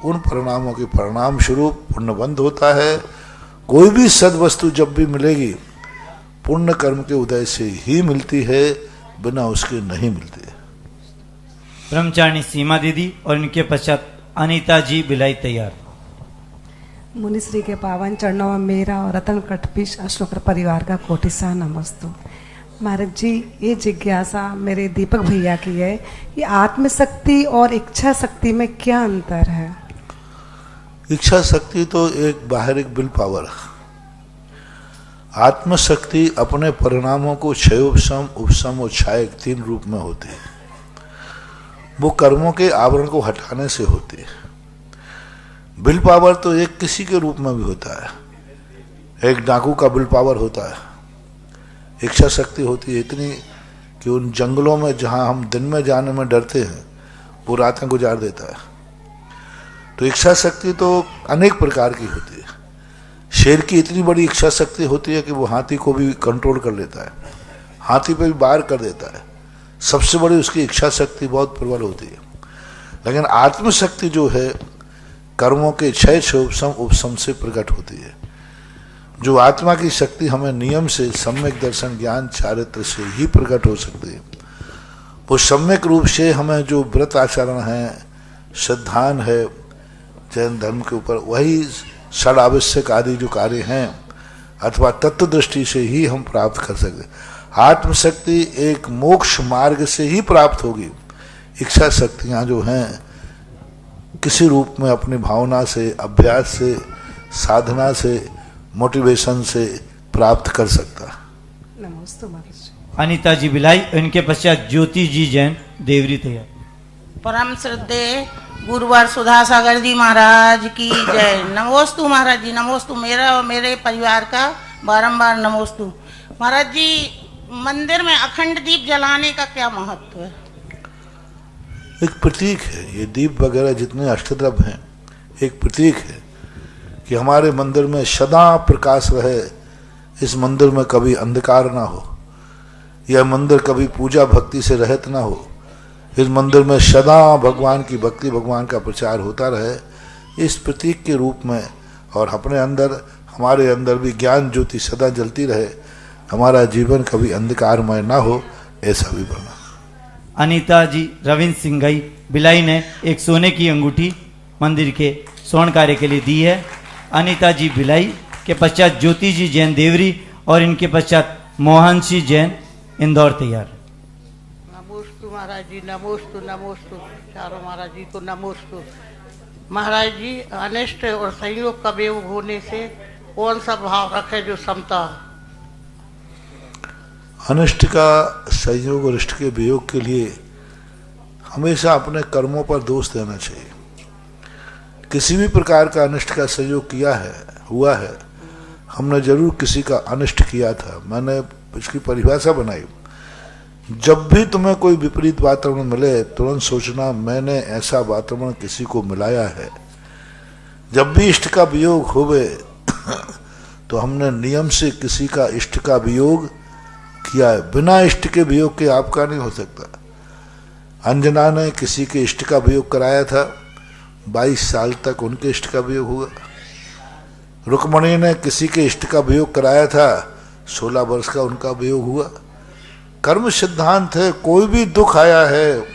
उन परिणामों के परिणाम स्वरूप पुण्यबंध होता है। कोई भी सद्वस्तु जब भी मिलेगी पुण्य कर्म के उदय से ही मिलती है, बिना उसके नहीं मिलती है। ब्रह्मचारिणी सीमा दीदी और इनके पश्चात अनीता जी बिलाई तैयार। मुनिश्री के पावन चरणों में मेरा और रतन कटपीश अशोक परिवार का कोटिसा नमस्तु। महाराज जी, ये जिज्ञासा मेरे दीपक भैया की है कि आत्मशक्ति और इच्छा शक्ति में क्या अंतर है? इच्छा शक्ति तो एक बाहरिक विल पावर, आत्मशक्ति अपने परिणामों को क्षयोपशम उपशम और क्षय 3 रूप में होती है। वो कर्मों के आवरण को हटाने से होती है। विल पावर तो एक किसी के रूप में भी होता है। एक डाकू का विल पावर होता है। इच्छा शक्ति होती है इतनी कि उन जंगलों में जहां हम दिन में जाने में डरते हैं, वो रातें गुजार देता है। तो इच्छा शक्ति तो अनेक प्रकार की होती है। शेर की इतनी बड़ी इच्छा शक्ति होती है कि वो हाथी को भी कंट्रोल कर लेता है, हाथी पे भी वार कर देता है। सबसे बड़ी उसकी इच्छा शक्ति बहुत प्रबल होती है। लेकिन आत्मशक्ति जो है कर्मों के क्षय क्षोभसम उपशम से प्रकट होती है। जो आत्मा की शक्ति हमें नियम से सम्यक दर्शन ज्ञान चारित्र से ही प्रकट हो सकती है। वो सम्यक रूप से हमें जो व्रत आचरण है, श्रद्धान है जैन धर्म के ऊपर, वही षड आवश्यक आदि जो कार्य हैं अथवा तत्व दृष्टि से ही हम प्राप्त कर सकते। आत्मशक्ति एक मोक्ष मार्ग से ही प्राप्त होगी। इच्छा शक्तियाँ जो हैं किसी रूप में अपनी भावना से, अभ्यास से, साधना से, मोटिवेशन से प्राप्त कर सकता। नमस्ते महाराज। अनीता जी बिलाई, इनके पश्चात ज्योति जी जैन देवरी तैयार। परम श्रद्धेय गुरुवार सुधा सागर जी महाराज की जय। नमोस्तु महाराज जी, नमोस्तु। मेरा और मेरे परिवार का बारंबार नमोस्तु। महाराज जी, मंदिर में अखंड दीप जलाने का क्या महत्व है? एक प्रतीक है। ये दीप वगैरह जितने अष्टद्रव्य हैं एक प्रतीक है कि हमारे मंदिर में सदा प्रकाश रहे, इस मंदिर में कभी अंधकार ना हो, यह मंदिर कभी पूजा भक्ति से रहित ना हो, इस मंदिर में सदा भगवान की भक्ति, भगवान का प्रचार होता रहे। इस प्रतीक के रूप में और अपने अंदर, हमारे अंदर भी ज्ञान ज्योति सदा जलती रहे, हमारा जीवन कभी अंधकारमय ना हो, ऐसा भी बना। अनीता जी रविंद्र सिंघई बिलाई ने एक सोने की अंगूठी मंदिर के स्वर्ण कार्य के लिए दी है। अनीता जी बिलाई के पश्चात ज्योति जी जैन देवरी और इनके पश्चात मोहन सिंह जैन इंदौर तैयार। नमोस्तु महाराज जी, नमोस्तु नमोस्तु। चारों महाराज जी को नमोस्तु। महाराज जी, अनिष्ट और संयोग का वियोग होने से कौन सा भाव रखे जो समता? अनिष्ट का संयोग और इष्ट के वियोग के लिए हमेशा अपने कर्मों पर दोष देना चाहिए। किसी भी प्रकार का अनिष्ट का संयोग किया है, हुआ है, हमने जरूर किसी का अनिष्ट किया था। मैंने इसकी परिभाषा बनाई, जब भी तुम्हें कोई विपरीत वातावरण मिले तुरंत सोचना मैंने ऐसा वातावरण किसी को मिलाया है। जब भी इष्ट का वियोग होवे तो हमने नियम से किसी का इष्ट का वियोग किया है। बिना इष्ट के वियोग के आपका नहीं हो सकता। अंजना ने किसी के इष्ट का वियोग कराया था, 22 साल तक उनके इष्ट का वियोग हुआ। रुक्मणी ने किसी के इष्ट का वियोग कराया था, 16 वर्ष का उनका वियोग हुआ। कर्म सिद्धांत है, कोई भी दुख आया है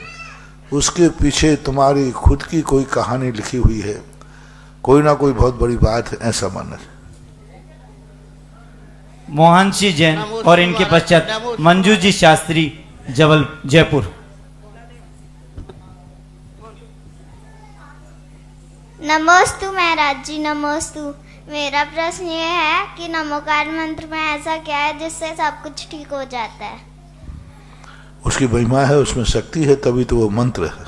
उसके पीछे तुम्हारी खुद की कोई कहानी लिखी हुई है, कोई ना कोई बहुत बड़ी बात है, ऐसा मानना। मोहन सिंह जैन और इनके पश्चात मंजू जी शास्त्री जयपुर। नमोस्तु महाराज जी, नमोस्तु। मेरा प्रश्न ये है कि नमोकार मंत्र में ऐसा क्या है जिससे सब कुछ ठीक हो जाता है? उसकी महिमा है, उसमें शक्ति है, तभी तो वो मंत्र है।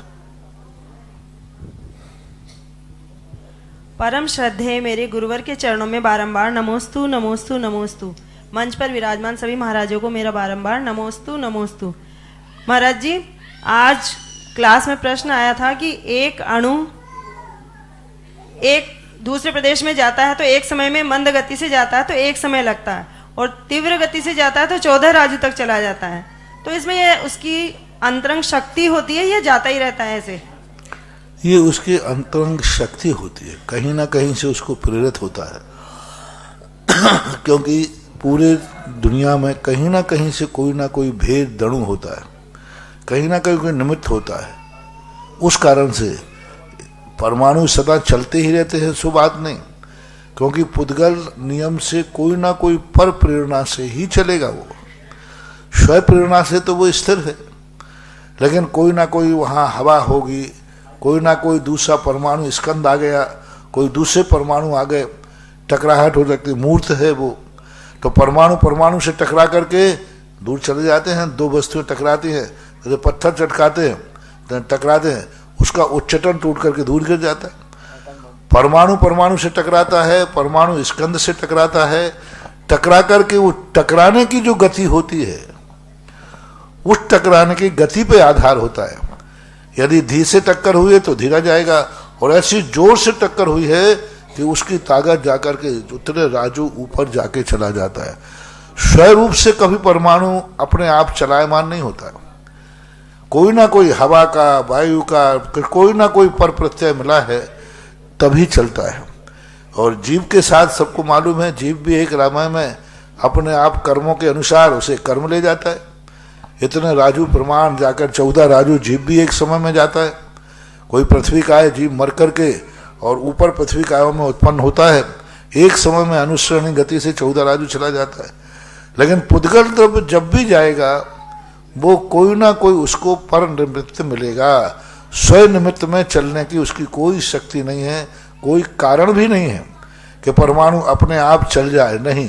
परम श्रद्धेय मेरे गुरुवर के चरणों में बारंबार नमोस्तु नमोस्तु नमोस्तु। मंच पर विराजमान सभी महाराजों को मेरा बारंबार नमोस्तु नमोस्तु। महाराज जी, आज क्लास में प्रश्न आया था कि एक अणु एक दूसरे प्रदेश में जाता है तो एक समय में मंद गति से जाता है तो एक समय लगता है, और तीव्र गति से जाता है तो 14 राजू तक चला जाता है। तो इसमें ये उसकी अंतरंग शक्ति होती है या जाता ही रहता है ऐसे? ये उसकी अंतरंग शक्ति होती है, कहीं ना कहीं से उसको प्रेरित होता है क्योंकि पूरे दुनिया में कहीं ना कहीं से कोई ना कोई भेद दणु होता है, कहीं ना कहीं कोई निमित्त होता है। उस कारण से परमाणु सदा चलते ही रहते हैं, सो बात नहीं, क्योंकि पुद्गल नियम से कोई ना कोई पर प्रेरणा से ही चलेगा। वो स्वयं प्रेरणा से तो वो स्थिर है, लेकिन कोई ना कोई वहाँ हवा होगी, कोई ना कोई दूसरा परमाणु स्कंद आ गया, कोई दूसरे परमाणु आ गए, टकराहट हो सकती, मूर्त है वो, तो परमाणु परमाणु से टकरा करके दूर चले जाते हैं। दो वस्तुएं टकराती हैं, जैसे पत्थर चटकाते हैं, टकराते हैं, उसका उच्चटन टूट करके दूर गिर जाता है। परमाणु परमाणु से टकराता है, परमाणु स्कंद से टकराता है, टकरा करके वो टकराने की जो गति होती है, उस टकराने की गति पे आधार होता है। यदि धी से टक्कर हुई है तो धीरा जाएगा, और ऐसी जोर से टक्कर हुई है कि उसकी ताकत जाकर के उतने राजू ऊपर जाके चला जाता है। स्वयं रूप से कभी परमाणु अपने आप चलायमान नहीं होता है, कोई ना कोई हवा का, वायु का, कोई ना कोई पर प्रत्यय मिला है तभी चलता है। और जीव के साथ सबको मालूम है, जीव भी एक रामायण में अपने आप कर्मों के अनुसार उसे कर्म ले जाता है। इतने राजू प्रमाण जाकर 14 राजू जीव भी एक समय में जाता है। कोई पृथ्वी काय जीव मर करके और ऊपर पृथ्वी कायों में उत्पन्न होता है, एक समय में अनुसरणी गति से 14 राजू चला जाता है। लेकिन पुद्गल द्रव्य जब भी जाएगा वो कोई ना कोई उसको पर निमित्त मिलेगा। स्वयं निमित्त में चलने की उसकी कोई शक्ति नहीं है, कोई कारण भी नहीं है कि परमाणु अपने आप चल जाए, नहीं,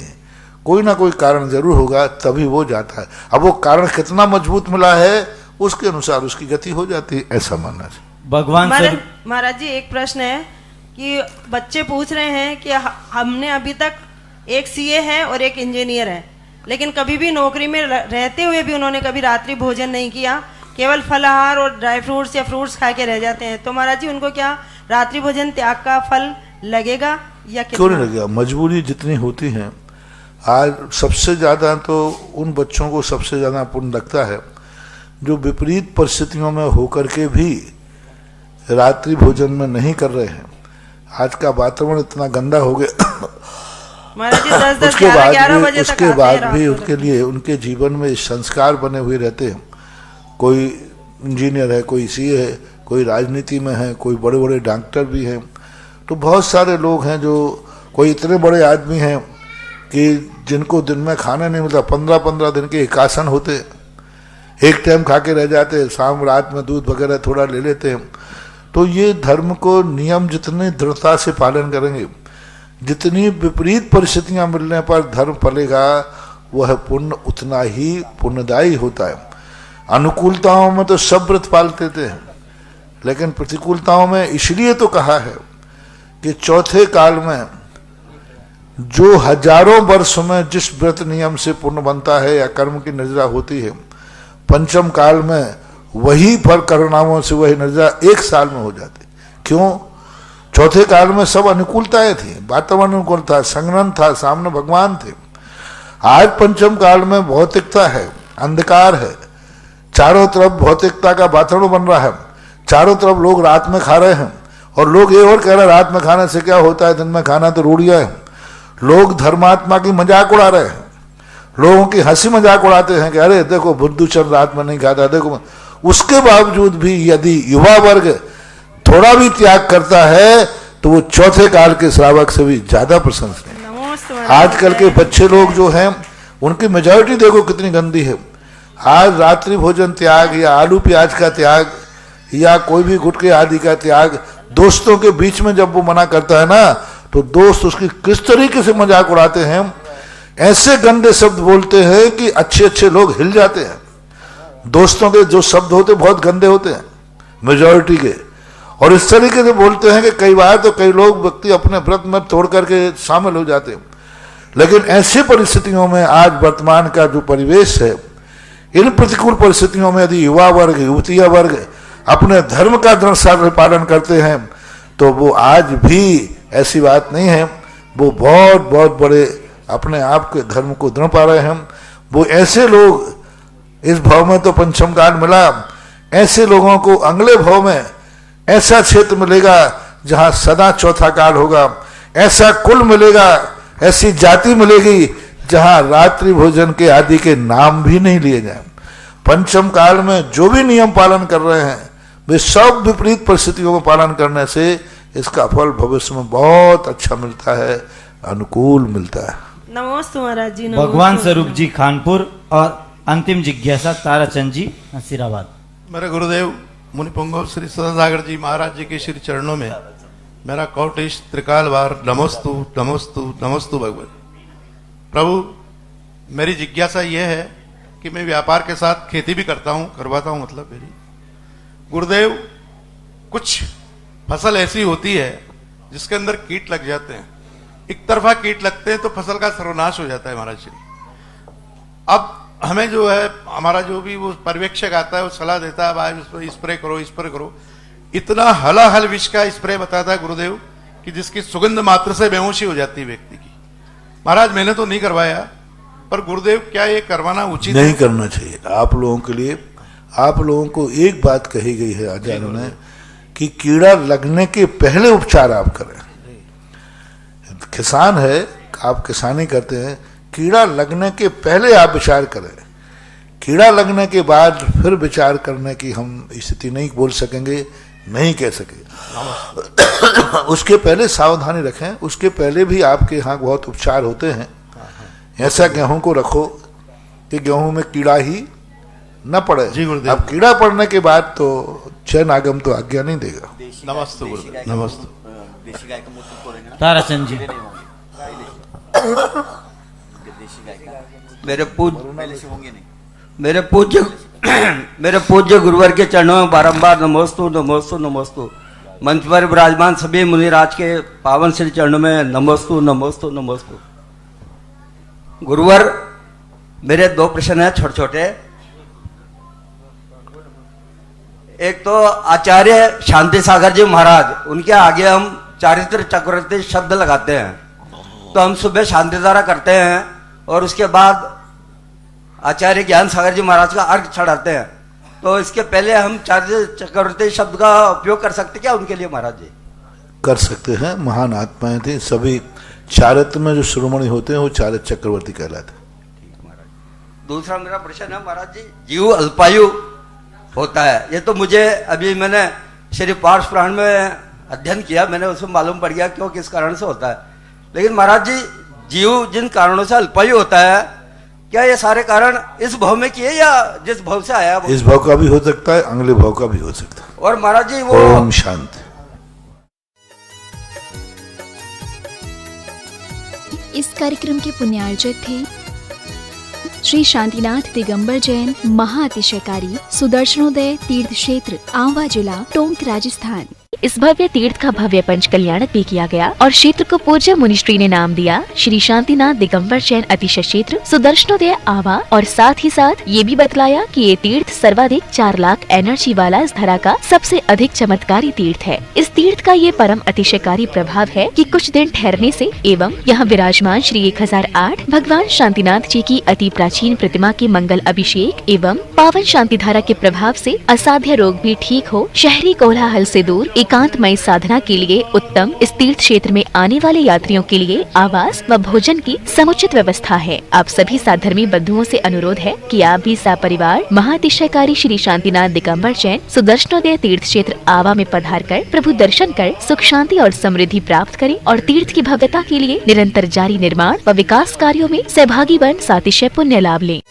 कोई ना कोई कारण जरूर होगा तभी वो जाता है। अब वो कारण कितना मजबूत मिला है उसके अनुसार उसकी गति हो जाती है, ऐसा मानना चाहिए। भगवान महाराज जी, एक प्रश्न है कि बच्चे पूछ रहे हैं कि हमने अभी तक एक सीए है और एक इंजीनियर है, लेकिन कभी भी नौकरी में रहते हुए भी उन्होंने कभी रात्रि भोजन नहीं किया, केवल फलाहार और ड्राई फ्रूट्स या फ्रूट्स खा के रह जाते हैं। तो महाराज जी, उनको क्या रात्रि भोजन त्याग का फल लगेगा या क्यों नहीं लगेगा? मजबूरी जितनी होती है, आज सबसे ज्यादा तो उन बच्चों को सबसे ज्यादा पुण्य लगता है जो विपरीत परिस्थितियों में होकर के भी रात्रि भोजन में नहीं कर रहे हैं। आज का वातावरण इतना गंदा हो गया उसके बाद भी उनके लिए उनके जीवन में संस्कार बने हुए रहते हैं। कोई इंजीनियर है, कोई सीए है, कोई राजनीति में है, कोई बड़े बड़े डॉक्टर भी हैं। तो बहुत सारे लोग हैं जो, कोई इतने बड़े आदमी हैं कि जिनको दिन में खाना नहीं मिलता, 15-15 दिन के एकासन होते, एक टाइम खा के रह जाते, शाम रात में दूध वगैरह थोड़ा ले लेते हैं। तो ये धर्म को नियम जितने दृढ़ता से पालन करेंगे, जितनी विपरीत परिस्थितियां मिलने पर धर्म पलेगा, वह पुण्य उतना ही पुण्यदायी होता है। अनुकूलताओं में तो सब व्रत पाल देते हैं, लेकिन प्रतिकूलताओं में इसलिए तो कहा है कि चौथे काल में जो हजारों वर्ष में जिस व्रत नियम से पुण्य बनता है या कर्म की नजरा होती है, पंचम काल में वही फल परिणामों से वही नजरा 1 साल में हो जाती। क्यों? चौथे काल में सब अनुकूलताएं थी, वातावरण अनुकूल था, संग्रहण था, सामने भगवान थे। आज पंचम काल में भौतिकता है, अंधकार है, चारों तरफ भौतिकता का वातावरण बन रहा है, चारों तरफ लोग रात में खा रहे हैं, और लोग ये और कह रहे हैं रात में खाने से क्या होता है, दिन में खाना तो रूढ़िया है। लोग धर्मात्मा की मजाक उड़ा रहे हैं, लोगों की हंसी मजाक उड़ाते हैं कि अरे देखो बुद्धूचंद रात में नहीं खाता, देखो। उसके बावजूद भी यदि युवा वर्ग थोड़ा भी त्याग करता है तो वो चौथे काल के श्रावक से भी ज्यादा प्रशंसनीय। आजकल के बच्चे लोग जो हैं उनकी मेजॉरिटी देखो कितनी गंदी है। आज रात्रि भोजन त्याग या आलू प्याज का त्याग या कोई भी गुटखे आदि का त्याग दोस्तों के बीच में जब वो मना करता है ना, तो दोस्त उसकी किस तरीके से मजाक उड़ाते हैं, ऐसे गंदे शब्द बोलते हैं कि अच्छे अच्छे लोग हिल जाते हैं। दोस्तों के जो शब्द होते बहुत गंदे होते हैं मेजॉरिटी के, और इस तरीके से बोलते हैं कि कई बार तो कई लोग व्यक्ति अपने व्रत में तोड़ करके शामिल हो जाते हैं। लेकिन ऐसी परिस्थितियों में आज वर्तमान का जो परिवेश है, इन प्रतिकूल परिस्थितियों में यदि युवा वर्ग, युवतियां वर्ग अपने धर्म का दृढ़ पालन करते हैं, तो वो आज भी ऐसी बात नहीं है, वो बहुत बहुत बड़े अपने आप के धर्म को दृढ़ पा रहे हैं। वो ऐसे लोग, इस भाव में तो पंचम काल मिला, ऐसे लोगों को अगले भाव में ऐसा क्षेत्र मिलेगा जहां सदा चौथा काल होगा, ऐसा कुल मिलेगा, ऐसी जाति मिलेगी जहां रात्रि भोजन के आदि के नाम भी नहीं लिए जाए। पंचम काल में जो भी नियम पालन कर रहे हैं वे सब विपरीत परिस्थितियों में पालन करने से इसका फल भविष्य में बहुत अच्छा मिलता है, अनुकूल मिलता है। नमस्ते महाराज जी। भगवान स्वरूप जी खानपुर और अंतिम जिज्ञासा ताराचंद जी नसीराबाद। मेरे गुरुदेव मुनिपुंगव श्री सदासागर जी महाराज जी के श्री चरणों में मेरा कोटिश त्रिकाल बार नमोस्तु नमोस्तु नमोस्तु भगवत। प्रभु, मेरी जिज्ञासा यह है कि मैं व्यापार के साथ खेती भी करता हूं, करवाता हूं, मतलब मेरी गुरुदेव, कुछ फसल ऐसी होती है जिसके अंदर कीट लग जाते हैं, एक तरफा कीट लगते हैं तो फसल का सर्वनाश हो जाता है महाराज जी। अब हमें जो है, हमारा जो भी वो पर्यवेक्षक आता है वो सलाह देता है, भाई स्प्रे करो, स्प्रे करो। इतना हलाहल विष का स्प्रे बताता है गुरुदेव कि जिसकी सुगंध मात्र से बेहोशी हो जाती है व्यक्ति की। महाराज, मैंने तो नहीं करवाया, पर गुरुदेव क्या ये करवाना उचित नहीं करना चाहिए। आप लोगों के लिए, आप लोगों को एक बात कही गई है आचार्यों ने कि कीड़ा लगने के पहले उपचार आप करें। किसान है, आप किसानी करते हैं, कीड़ा लगने के पहले आप विचार करें। कीड़ा लगने के बाद फिर विचार करने की हम स्थिति नहीं बोल सकेंगे, नहीं कह सके। उसके पहले सावधानी रखें। उसके पहले भी आपके यहाँ बहुत उपचार होते हैं। ऐसा गेहूं को रखो कि गेहूं में कीड़ा ही न पड़े। अब कीड़ा पड़ने के बाद तो चैन आगम तो आज्ञा नहीं देगा। नमस्ते गुरुदेव। नमस्ते। ताराचंद जी। मेरे पूज्य गुरुवर के चरणों में बारंबार नमोस्तु नमोस्तु नमोस्तु। मंच पर विराजमान सभी मुनिराज के पावन श्री चरणों में नमोस्तु नमोस्तु नमोस्तु। गुरुवर, मेरे दो प्रश्न हैं छोटे छोटे। एक तो आचार्य शांति सागर जी महाराज, उनके आगे हम चारित्र चक्रवर्ती शब्द लगाते हैं, तो हम सुबह शांति धारा करते हैं और उसके बाद आचार्य ज्ञान सागर जी महाराज का अर्घ चढ़ाते हैं। तो इसके पहले हम चारित्र चक्रवर्ती शब्द का उपयोग कर सकते क्या उनके लिए महाराज जी? कर सकते हैं। महान आत्माएं थी सभी। चारित्र में जो शिरोमणि होते हैं वो चारित्र चक्रवर्ती कहलाते हैं। दूसरा मेरा प्रश्न है महाराज जी, जीव अल्पायु होता है, ये तो मुझे अभी मैंने श्री पार्श पुराण में अध्ययन किया, मैंने उसमें मालूम पड़ गया क्यों किस कारण से होता है। लेकिन महाराज जी, जीव जिन कारणों से अल्पायु होता है, क्या ये सारे कारण इस भाव में किए या जिस भाव से आया वो? इस भाव का भी हो सकता है, अगले भाव का भी हो सकता है। और महाराज जी वो ओम शांति। इस कार्यक्रम के पुण्यार्जक थे श्री शांतिनाथ दिगंबर जैन महाअतिशयकारी सुदर्शनोदय तीर्थ क्षेत्र, आंवा जिला, टोंक, राजस्थान। इस भव्य तीर्थ का भव्य पंच कल्याणक भी किया गया और क्षेत्र को पूज्य मुनिश्री ने नाम दिया श्री शांतिनाथ दिगंबर जैन अतिशय क्षेत्र, सुदर्शनोदय, आवा। और साथ ही साथ ये भी बतलाया कि ये तीर्थ सर्वाधिक 4 लाख एनर्जी वाला इस धरा का सबसे अधिक चमत्कारी तीर्थ है। इस तीर्थ का ये परम अतिशयकारी प्रभाव है कि कुछ दिन ठहरने से एवं यहाँ विराजमान श्री 1008 भगवान शांतिनाथ जी की अति प्राचीन प्रतिमा के मंगल अभिषेक एवं पावन शांति धारा के प्रभाव से असाध्य रोग भी ठीक हो, शहरी कोलाहल से दूर एकांतमय साधना के लिए उत्तम इस तीर्थ क्षेत्र में आने वाले यात्रियों के लिए आवास व भोजन की समुचित व्यवस्था है। आप सभी साधर्मी बंधुओं से अनुरोध है कि आप भी सपरिवार महाअतिशयकारी श्री शांतिनाथ दिगंबर जैन सुदर्शनोदय तीर्थ क्षेत्र आवा में पधार कर प्रभु दर्शन कर सुख शांति और समृद्धि प्राप्त करें और तीर्थ की भव्यता के लिए निरंतर जारी निर्माण व विकास कार्यों में सहभागी बन सातिशय पुण्य लाभ लें।